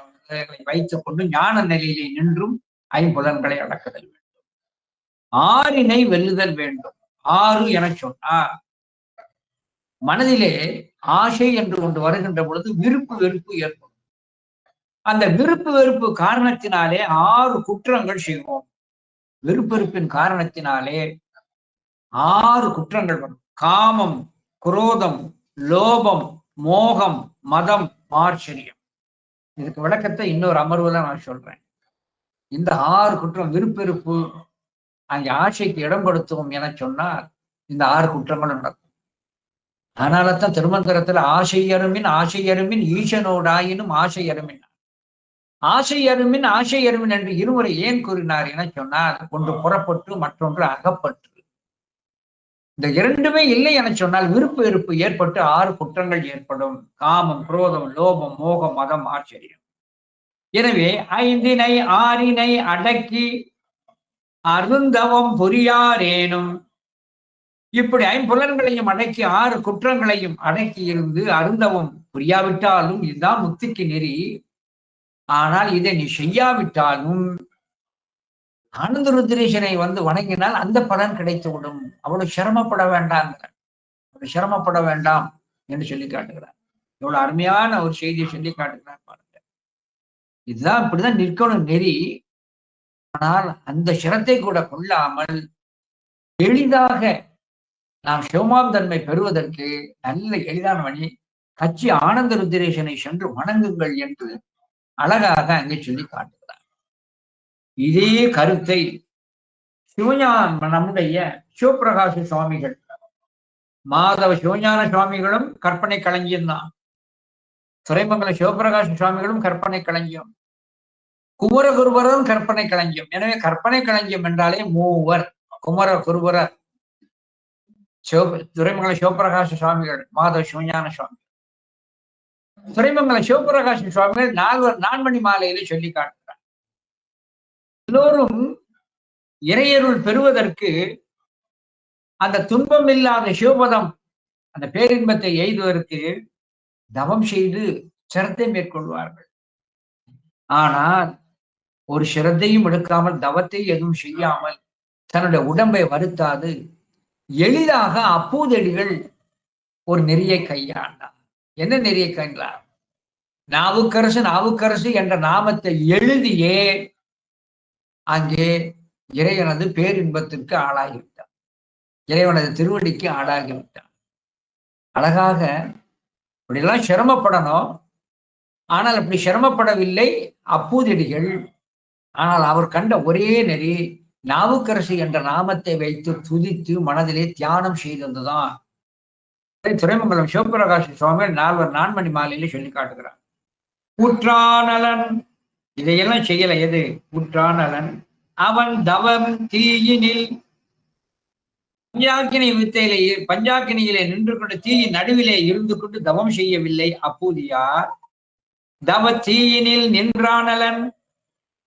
வைத்துக் கொண்டு ஞான நிலையிலே நின்றும் ஐம்புலன்களை அடக்குதல் வேண்டும். 6 வெல்லுதல் வேண்டும். 6 என சொன்னார் மனதிலே ஆசை என்று ஒன்று வருகின்ற பொழுது விருப்பு வெறுப்பு ஏற்படும். அந்த விருப்பு வெறுப்பு காரணத்தினாலே 6 குற்றங்கள் செய்வோம். விருப்பெருப்பின் காரணத்தினாலே 6 குற்றங்கள் வரும். காமம், குரோதம், லோபம், மோகம், மதம், மார்ச்சரியம். இதுக்கு விளக்கத்தை இன்னொரு அமர்வுல நான் சொல்றேன். இந்த 6 குற்றம் விருப்பெருப்பு அங்கே ஆசைக்கு இடம் கொடுத்தோம் என சொன்னால் இந்த 6 குற்றங்களும் நடக்கும். அதனாலதான் திருமந்திரத்துல ஆசை அருமின் ஈசனோடாயினும் ஆசை அருமின் ஆசை அருமின் என்று இருமுறை ஏன் கூறினார் என சொன்னால், ஒன்று புறப்பட்டு மற்றொன்று அகப்பட்டு. இந்த இரண்டுமே இல்லை என சொன்னால் விருப்பு வெறுப்பு ஏற்பட்டு 6 குற்றங்கள் ஏற்படும். காமம், குரோதம், லோபம், மோகம், மதம், ஆச்சரியம். எனவே 5 6 அடக்கி அருந்தவம் புரியாரேனும், இப்படி 5 அடக்கி 6 குற்றங்களையும் அடக்கி இருந்து அருந்தவம் புரியாவிட்டாலும் இதுதான் முக்திக்கு நெறி. ஆனால் இதை நீ செய்யாவிட்டாலும் ஆனந்த ருத்ரேசனை வணங்கினால் அந்த பலன் கிடைத்துவிடும். அவ்வளவு சிரமப்பட வேண்டாம், சிரமப்பட வேண்டாம் என்று சொல்லி காட்டுகிறார். இவ்வளவு அருமையான ஒரு செய்தியை சொல்லி காட்டுகிறார் பாருங்க. இதுதான் இப்படிதான் நிற்கணும் நெறி. ஆனால் அந்த சிரத்தை கூட கொள்ளாமல் எளிதாக நாம் சிவமாம் தன்மை பெறுவதற்கு நல்ல எளிதான வழி, கட்சி ஆனந்த ருத்ரேசனை சென்று வணங்குங்கள் என்று அழகாக அங்கே சொல்லி காட்டுகிறார். இதே கருத்தை நம்முடைய சிவபிரகாச சுவாமிகள், மாதவ சிவஞான சுவாமிகளும் கற்பனை களஞ்சியம் தான். துறைமங்கல சிவபிரகாச சுவாமிகளும் கற்பனை களஞ்சியம், குமரகுருபரரும் கற்பனை களஞ்சியம். எனவே கற்பனை களஞ்சியம் என்றாலே மூவர், குமர குருபரர், துறைமங்கல சிவபிரகாச சுவாமிகள், மாதவ சிவஞான சுவாமி. துறைமங்கல சிவபிரகாச சுவாமிகள் 4 மாலையில சொல்லி காட்டுகிறார். எல்லோரும் இறையருள் பெறுவதற்கு அந்த துன்பம் இல்லாத சிவபதம், அந்த பேரின்பத்தை எய்துவதற்கு தவம் செய்து சிரத்தை மேற்கொள்வார்கள். ஆனால் ஒரு சிரத்தையும் எடுக்காமல், தவத்தை எதுவும் செய்யாமல், தன்னுடைய உடம்பை வருத்தாது எளிதாக அப்பூதடிகள் ஒரு நெறியை கையாண்டார். என்ன நெறியை கையாண்டார்? நாவுக்கரசு நாவுக்கரசு என்ற நாமத்தை எழுதியே அங்கே இறைவனது பேரின்பத்திற்கு ஆளாகிவிட்டார், இறைவனது திருவடிக்கு ஆளாகிவிட்டார். அழகாக இப்படியெல்லாம் சிரமப்படணும். ஆனால் அப்படி சிரமப்படவில்லை அப்பூதடிகள். ஆனால் அவர் கண்ட ஒரே நெறி நாவுக்கரசு என்ற நாமத்தை வைத்து துதித்து மனதிலே தியானம் செய்ததுதான். துறைமங்கலம் சிவபிரகாச சுவாமிகள் 4 மாலையில சொல்லி காட்டுகிறார். உற்றானலன் இதையெல்லாம் செய்யல. எது உற்றானலன்? அவன் தவம் தீயினில் பஞ்சாக்கினி வித்தையிலே, பஞ்சாக்கினியிலே நின்று கொண்டு தீயின் நடுவிலே இருந்து கொண்டு தவம் செய்யவில்லை அப்பூதியார். தவ தீயினில் நின்றானலன்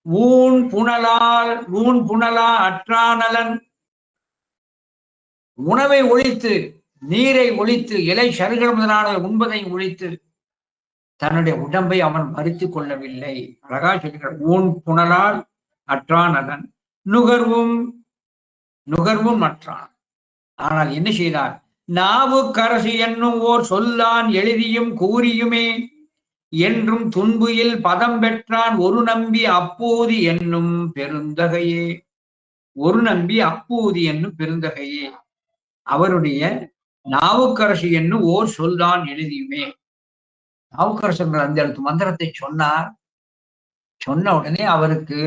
ஊன் புனலா அற்றானலன். உணவை ஒழித்து, நீரை ஒழித்து, இலை சருகள் முதலான உண்பதை ஒழித்து தன்னுடைய உடம்பை அவன் மறித்து கொள்ளவில்லை. அழகா சொல்லுகிறார். ஊன் புனலால் அற்றானலன் நுகர்வும் அற்றான். ஆனால் என்ன செய்தார்? நாவுக்கரசு என்னும் ஓர் சொல்லான் எழுதியும் கூறியுமே என்றும் துன்புயில் பதம் பெற்றான் ஒரு நம்பி அப்பூதி என்னும் பெருந்தகையே. ஒரு நம்பி அப்பூதி என்னும் பெருந்தகையே. அவருடைய நாவுக்கரசு என்னும் ஓர் சொல்தான் எழுதியுமே. நாவுக்கரசர் அந்த எழுத்து மந்திரத்தை சொன்னார். சொன்ன உடனே அவருக்கு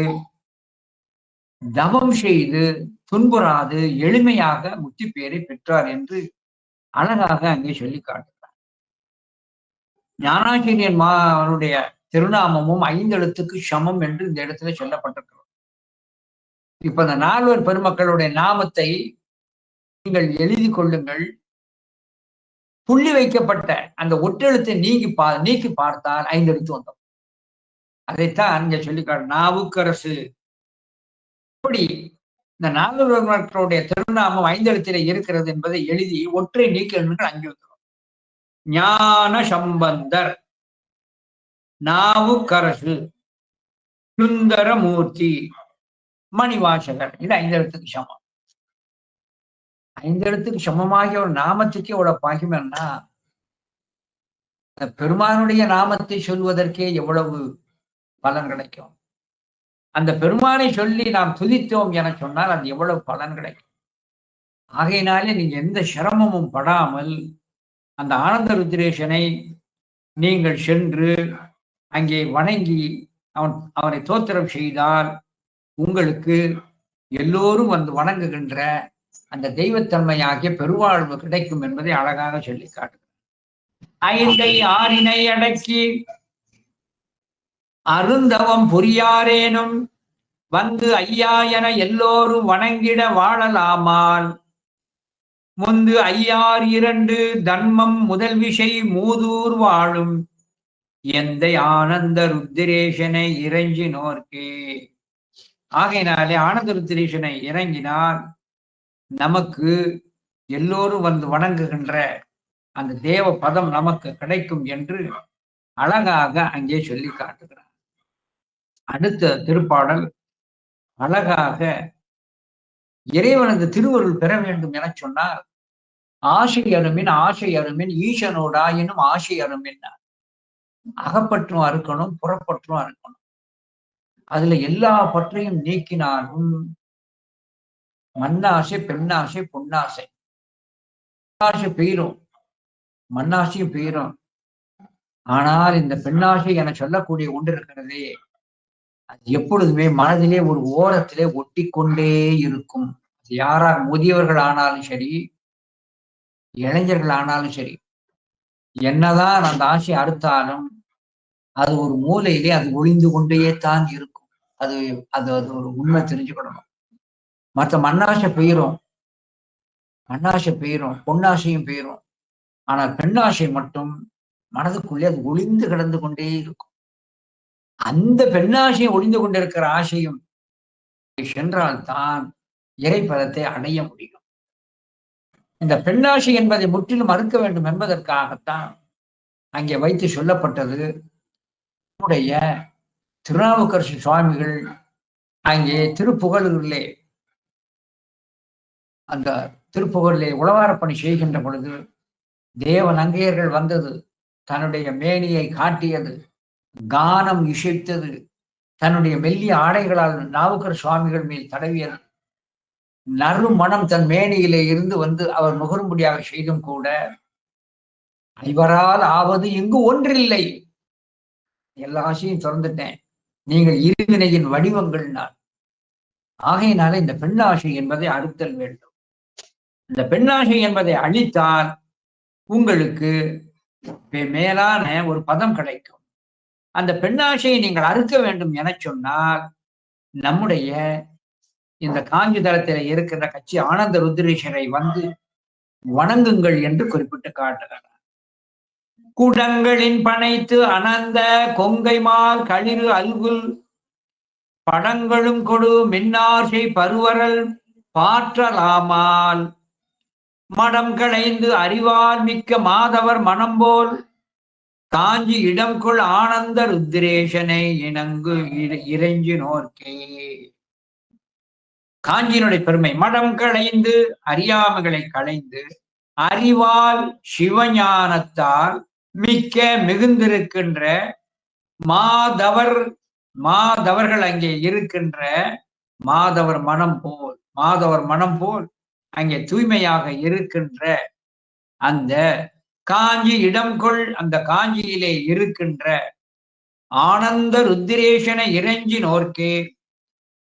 தவம் செய்து துன்புறாது எளிமையாக முக்தி பேரை பெற்றார் என்று அழகாக அங்கே சொல்லி காட்டுகிறார். ஞானாசிரியன் அவருடைய திருநாமமும் 5 எழுத்துக்கு சமம் என்று இந்த இடத்துல சொல்லப்பட்டிருக்கிறது. இப்ப இந்த 4 பெருமக்களுடைய நாமத்தை நீங்கள் எழுதி கொள்ளுங்கள். புள்ளி வைக்கப்பட்ட அந்த ஒற்றெழுத்தை நீக்கி பார்த்தால் 5 எழுத்து வந்தோம். அதைத்தான் இங்க சொல்லிக்காடு. நாவுக்கரசு. இப்படி இந்த 4 பெருமக்களுடைய திருநாமம் 5 எழுத்திலே இருக்கிறது என்பதை எழுதி ஒற்றை நீக்கங்கள் 5 வந்துடும். ஞான சம்பந்தர், நாவுக்கரசு, சுந்தரமூர்த்தி, மணிவாசகர். இது 5 எழுத்துக்கு சமம். 5 எழுத்துக்கு சமமாகிய ஒரு நாமத்துக்கே எவ்வளவு பாக்கியம்னா, பெருமானுடைய நாமத்தை சொல்வதற்கே எவ்வளவு பலன் கிடைக்கும். அந்த பெருமானை சொல்லி நாம் துதித்தோம் என சொன்னால் அது எவ்வளவு பலன் கிடைக்கும். ஆகையினாலே நீங்க எந்த சிரமமும் படாமல் அந்த ஆனந்த ருத்ரேசனை நீங்கள் சென்று அங்கே வணங்கி அவனை தோத்திரம் செய்தால் உங்களுக்கு எல்லோரும் வந்து வணங்குகின்ற அந்த தெய்வத்தன்மையாகிய பெருவாழ்வு கிடைக்கும் என்பதை அழகாக சொல்லி காட்டுகிறார். ஐந்தை ஆறினை அடக்கி அருந்தவம் புரியாரேனும் வந்து ஐயா என எல்லோரும் வணங்கிட வாழலாமால் முந்து ஐயார் இரண்டு தன்மம் முதல் விஷை மூதூர் வாழும் எந்த ஆனந்த ருத்திரேசனை இறைஞ்சினோர்க்கே. ஆகையினாலே ஆனந்த ருத்திரேசனை இறங்கினால் நமக்கு எல்லோரும் வந்து வணங்குகின்ற அந்த தேவ பதம் நமக்கு கிடைக்கும் என்று அழகாக அங்கே சொல்லி காட்டுகிறார். அடுத்த திருப்பாடல் அழகாக இறைவனது திருவருள் பெற வேண்டும் என சொன்னார். ஆசை அருமின் ஆசை அருமின் ஈசனோடாயினும் ஆசை அருமின். அகப்பற்றும் அறுக்கணும், புறப்பற்றும் அறுக்கணும். அதுல எல்லா பற்றையும் நீக்கினாலும் மண்ணாசை, பெண்ணாசை, பொன்னாசை, ஆசை பெயரும், மண்ணாசையும் பெயரும். ஆனால் இந்த பெண்ணாசை என சொல்லக்கூடிய ஒன்று இருக்கிறதே, அது எப்பொழுதுமே மனதிலே ஒரு ஓரத்திலே ஒட்டி கொண்டே இருக்கும். யாரார் முதியவர்கள் ஆனாலும் சரி, இளைஞர்கள் ஆனாலும் சரி, என்னதான் அந்த ஆசை அறுத்தாலும் அது ஒரு மூலையிலே அது ஒளிந்து கொண்டே தான் இருக்கும். அது அது அது ஒரு உண்மை தெரிஞ்சுக்கணும். மற்ற மண்ணாசை பெயரும், மண்ணாசை பெயரும், பொன்னாசையும் பெயரும். ஆனால் பெண்ணாசை மட்டும் மனதுக்குள்ளே அது ஒளிந்து கிடந்து கொண்டே இருக்கும். அந்த பெண்ணாசையை ஒளிந்து கொண்டிருக்கிற ஆசையும் சென்றால்தான் இறைப்பதத்தை அடைய முடியும். இந்த பெண்ணாசை என்பதை முற்றிலும் மறுக்க வேண்டும் என்பதற்காகத்தான் அங்கே வைத்து சொல்லப்பட்டது. நம்முடைய திருநாவுக்கரசு சுவாமிகள் அங்கே திருப்புகழிலே அந்த திருப்புகழிலே உழவாரப்பணி செய்கின்ற பொழுது தேவ நங்கையர்கள் வந்தது, தன்னுடைய மேனியை காட்டியது, கானம் இசைத்தது, தன்னுடைய மெல்லிய ஆடைகளால் நாவுக்கர் சுவாமிகள் மேல் தடவியது, நறுமணம் தன் மேனியிலே இருந்து வந்து அவர் நுகரும்படியாக செய்தும் கூட இவரால் ஆவது இங்கு ஒன்றில்லை, எல்லா ஆசையும் திறந்துட்டேன், நீங்கள் இருவினையின் வடிவங்கள் நான். ஆகையினால இந்த பெண்ணாசை என்பதை அறுத்தல் வேண்டும். இந்த பெண்ணாசை என்பதை அழித்தால் உங்களுக்கு மேலான ஒரு பதம் கிடைக்கும். அந்த பெண்ணாசையை நீங்கள் அறுக்க வேண்டும் என சொன்னால் நம்முடைய இந்த காஞ்சி தளத்தில் இருக்கிற கட்சி ஆனந்த ருத்ரேஸ்வரை வந்து வணங்குங்கள் என்று குறிப்பிட்டு காட்டுகிறார். குடங்களின் பனைத்து அனந்த கொங்கைமால் களிறு அல்குல் படங்களும் கொடு மின்னாசை பருவரல் பாற்றலாமால் மடம் களைந்து அறிவால் மிக்க மாதவர் மனம்போல் காஞ்சி இடம்கொள் ஆனந்த ருத்ரேசனை இணங்கு இறைஞ்சினோர்க்கே. காஞ்சியினுடைய பெருமை, மடம் களைந்து அறியாமைகளை களைந்து அறிவால் சிவஞானத்தால் மிக்க மிகுந்திருக்கின்ற மாதவர்கள் அங்கே இருக்கின்ற மாதவர் மனம் போல் அங்கே தூய்மையாக இருக்கின்ற அந்த காஞ்சி இடம்கொள் அந்த காஞ்சியிலே இருக்கின்ற ஆனந்த ருத்திரேசன இறைஞ்சினோர்க்கே.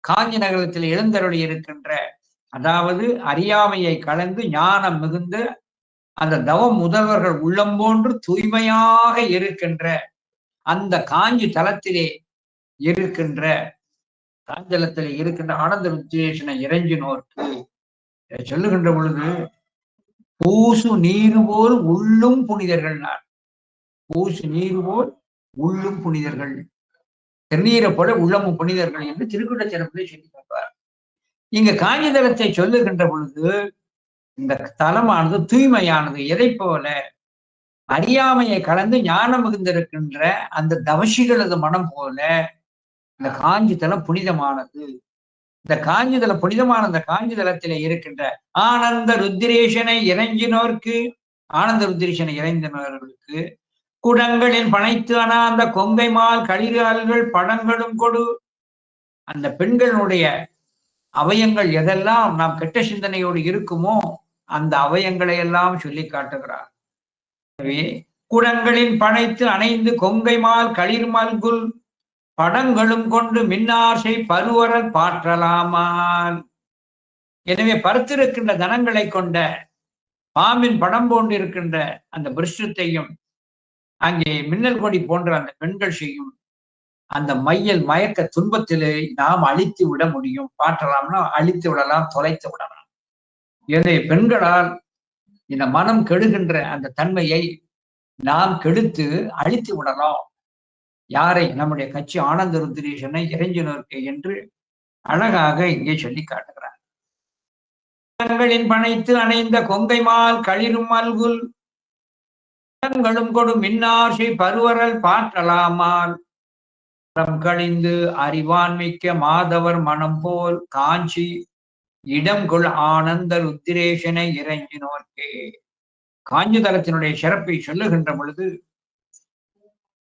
காஞ்சி நகரத்தில் எழுந்தருளி இருக்கின்ற, அதாவது அறியாமையை கலந்து ஞானம் மிகுந்த அந்த தவம் முதல்வர்கள் உள்ளம் போன்று தூய்மையாக இருக்கின்ற அந்த காஞ்சி தலத்திலே இருக்கின்ற காஞ்சலத்திலே இருக்கின்ற ஆனந்த ருத்திரேசன இறைஞ்சினோர்க்கு சொல்லுகின்ற பொழுது பூசு நீரு போல் உள்ளும் புனிதர்கள். நான் பூசு நீரு போல் உள்ளும் புனிதர்கள், திருநீரை போல உள்ளமும் புனிதர்கள் என்று திருக்குட சிறப்பிலே சொல்லி காட்டுவார். இங்க காஞ்சி தலத்தை சொல்லுகின்ற பொழுது இந்த தலமானது தூய்மையானது. எதை போல? அறியாமையை கலந்து ஞானம் மிகுந்திருக்கின்ற அந்த தவசிகளது மனம் போல இந்த காஞ்சி தலம் புனிதமானது. இந்த காஞ்சி தலம் புனிதமான இந்த காஞ்சி தலத்திலே இருக்கின்ற ஆனந்த ருத்திரேசனை இறைஞ்சினோர்க்கு, ஆனந்த ருத்திரேசனை இறைஞ்சினவர்களுக்கு குடங்களின் பனைத்து அனாந்த கொங்கைமால் களிறு அல்கள் படங்களும் கொடு. அந்த பெண்களுடைய அவயங்கள் எதெல்லாம் நாம் கெட்ட சிந்தனையோடு இருக்குமோ அந்த அவயங்களை எல்லாம் சொல்லி காட்டுகிறார். எனவே குடங்களின் பனைத்து அணைந்து கொங்கைமால் களிர் மல்குல் படங்களும் கொண்டு மின்னாசை பருவரல் பாற்றலாமால். எனவே பருத்திருக்கின்ற தனங்களை கொண்ட பாம்பின் படம் போன்று இருக்கின்ற அந்த பிருஷ்டத்தையும் அங்கே மின்னல் கொடி போன்ற அந்த பெண்கள் செய்யும் அந்த மையல் மயக்க துன்பத்திலே நாம் அழித்து விட முடியும். பாற்றலாம்னா அழித்து விடலாம், தொலைத்து விடலாம். எனவே பெண்களால் இந்த மனம் கெடுகின்ற அந்த தன்மையை நாம் கெடுத்து அழித்து விடலாம். யாரை? நம்முடைய கட்சி ஆனந்த ருத்ரீஷனை இறைஞ்சினோர்க்கு என்று அழகாக இங்கே சொல்லி காட்டுகிறார். பனைத்து அணைந்த கொங்கைமால் களிரும் மல்குல் படங்களும் கொடு மின்னாசை பருவரல் பாற்றலாமால் கழிந்து அறிவான்மிக்க மாதவர் மனம் போல் காஞ்சி இடம்கொள் ஆனந்த ருத்திரேஷனை இறைஞ்சினோர்க்கே. காஞ்சி தலத்தினுடைய சிறப்பை சொல்லுகின்ற பொழுது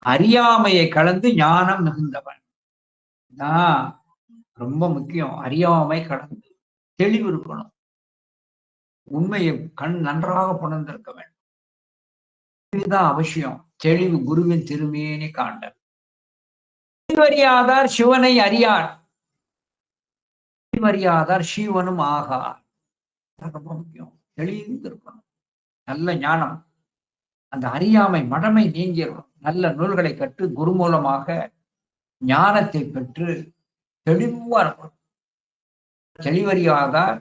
அறியாமையை கலந்து ஞானம் மிகுந்தவன் ரொம்ப முக்கியம். அறியாமை கலந்து தெளிவு இருக்கணும். உண்மையை நன்றாக புணர்ந்திருக்க வேண்டும். இதுதான் அவசியம். தெளிவு குருவின் திருமேனி காண்டல். அறியாதார் சிவனை அறியார், அறியாதார் சிவனும் ஆகார். ரொம்ப முக்கியம். தெளிந்திருக்கணும். நல்ல ஞானம், அந்த அறியாமை மடமை நீங்கிடும். நல்ல நூல்களை கற்று குரு மூலமாக ஞானத்தை பெற்று தெளிவா இருக்கணும். தெளிவறியாதார்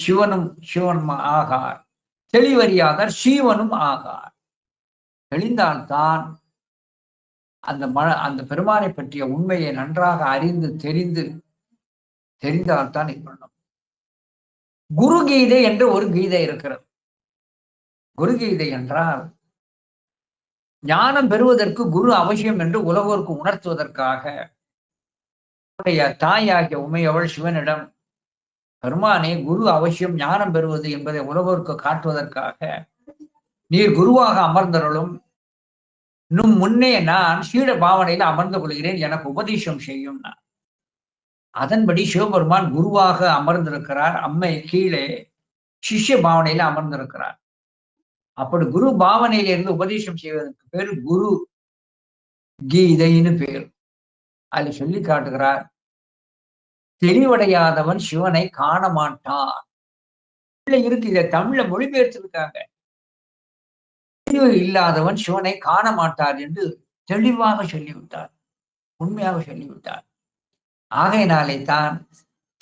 சிவனும் ஆகார், தெளிவறியாதார் சீவனும் ஆகார். தெளிந்தால்தான் அந்த பெருமானை பற்றிய உண்மையை நன்றாக அறிந்து தெரிந்தால்தான் இருக்கணும். குரு கீதை என்று ஒரு கீதை இருக்கிறது. குரு கீதை என்றால் ஞானம் பெறுவதற்கு குரு அவசியம் என்று உலகோருக்கு உணர்த்துவதற்காக தாயாகிய உமையவள் சிவனிடம், பெருமானே குரு அவசியம் ஞானம் பெறுவது என்பதை உலகோருக்கு காட்டுவதற்காக நீர் குருவாக அமர்ந்தருளும், இன்னும் முன்னே நான் சீட பாவனையில் அமர்ந்து கொள்கிறேன், எனக்கு உபதேசம் செய்யும். அதன்படி சிவபெருமான் குருவாக அமர்ந்திருக்கிறார். அம்மை கீழே சிஷ்ய பாவனையில அமர்ந்திருக்கிறார். அப்படி குரு பாவனையில இருந்து உபதேசம் செய்வதற்கு பேர் குரு கீதைன்னு பேர். அதுல சொல்லி காட்டுகிறார், தெளிவடையாதவன் சிவனை காண மாட்டான். இருக்கு, இதை தமிழ்ல மொழிபெயர்த்திருக்காங்க. தெளிவு இல்லாதவன் சிவனை காண மாட்டார் என்று தெளிவாக சொல்லிவிட்டார், உண்மையாக சொல்லிவிட்டார். ஆகையினாலே தான்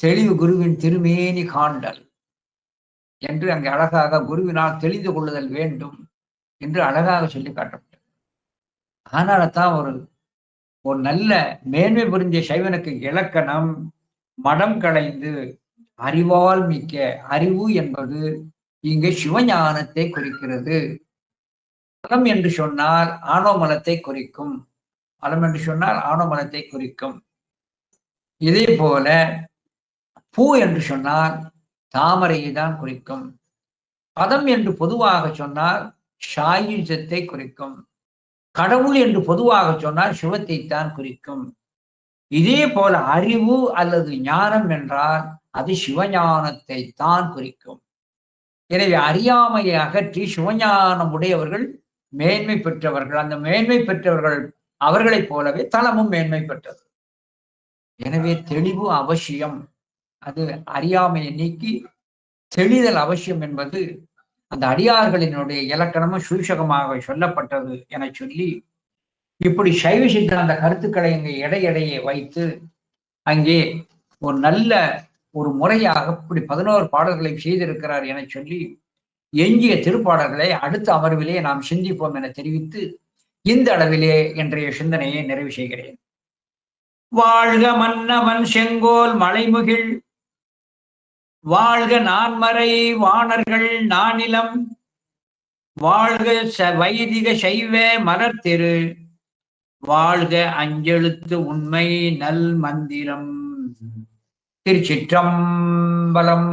தெளிவு குருவின் திருமேனி காண்டல் என்று அங்கே அழகாக குருவினால் தெளிந்து கொள்ளுதல் வேண்டும் என்று அழகாக சொல்லி காட்டப்பட்டது. அதனால தான் ஒரு நல்ல மேன்மை புரிஞ்ச சைவனுக்கு இலக்கணம் மடம் களைந்து அறிவால் மிக்க. அறிவு என்பது இங்கே சிவஞானத்தை குறிக்கிறது. மலம் என்று சொன்னால் ஆணவமலத்தை குறிக்கும். மலம் என்று சொன்னால் ஆணவமலத்தை குறிக்கும். இதே போல பூ என்று சொன்னால் தாமரையை தான் குறிக்கும். பதம் என்று பொதுவாக சொன்னால் சாயுஜத்தை குறிக்கும். கடவுள் என்று பொதுவாக சொன்னால் சிவத்தை தான் குறிக்கும். இதே போல அறிவு அல்லது ஞானம் என்றால் அது சிவஞானத்தை தான் குறிக்கும். எனவே அறியாமையை அகற்றி சிவஞானம் உடையவர்கள் மேன்மை பெற்றவர்கள். அந்த மேன்மை பெற்றவர்கள் அவர்களைப் போலவே தலமும் மேன்மை பெற்றது. எனவே தெளிவு அவசியம். அது அறியாமையை நீக்கி தெளிதல் அவசியம் என்பது அந்த அடியார்களினுடைய இலக்கணமும் சூஷகமாக சொல்லப்பட்டது என சொல்லி, இப்படி சைவ சித்தாந்த கருத்துக்களை இங்கே இடையிடையே வைத்து அங்கே ஒரு நல்ல ஒரு முறையாக இப்படி 11 பாடல்களை செய்திருக்கிறார் என சொல்லி, எஞ்சிய திருப்பாடல்களை அடுத்த அமர்விலே நாம் சிந்திப்போம் என தெரிவித்து இந்த அளவிலே இன்றைய சிந்தனையை நிறைவு செய்கிறேன். வாழ்க மன்னவன் செங்கோல் மலைமுகில், வாழ்க நான்மறை வாணர்கள் நானிலம், வாழ்க வைதிக சைவ மலர்த்திரு, வாழ்க அஞ்செழுத்து உண்மை நல் மந்திரம். திருச்சிற்றம்பலம்.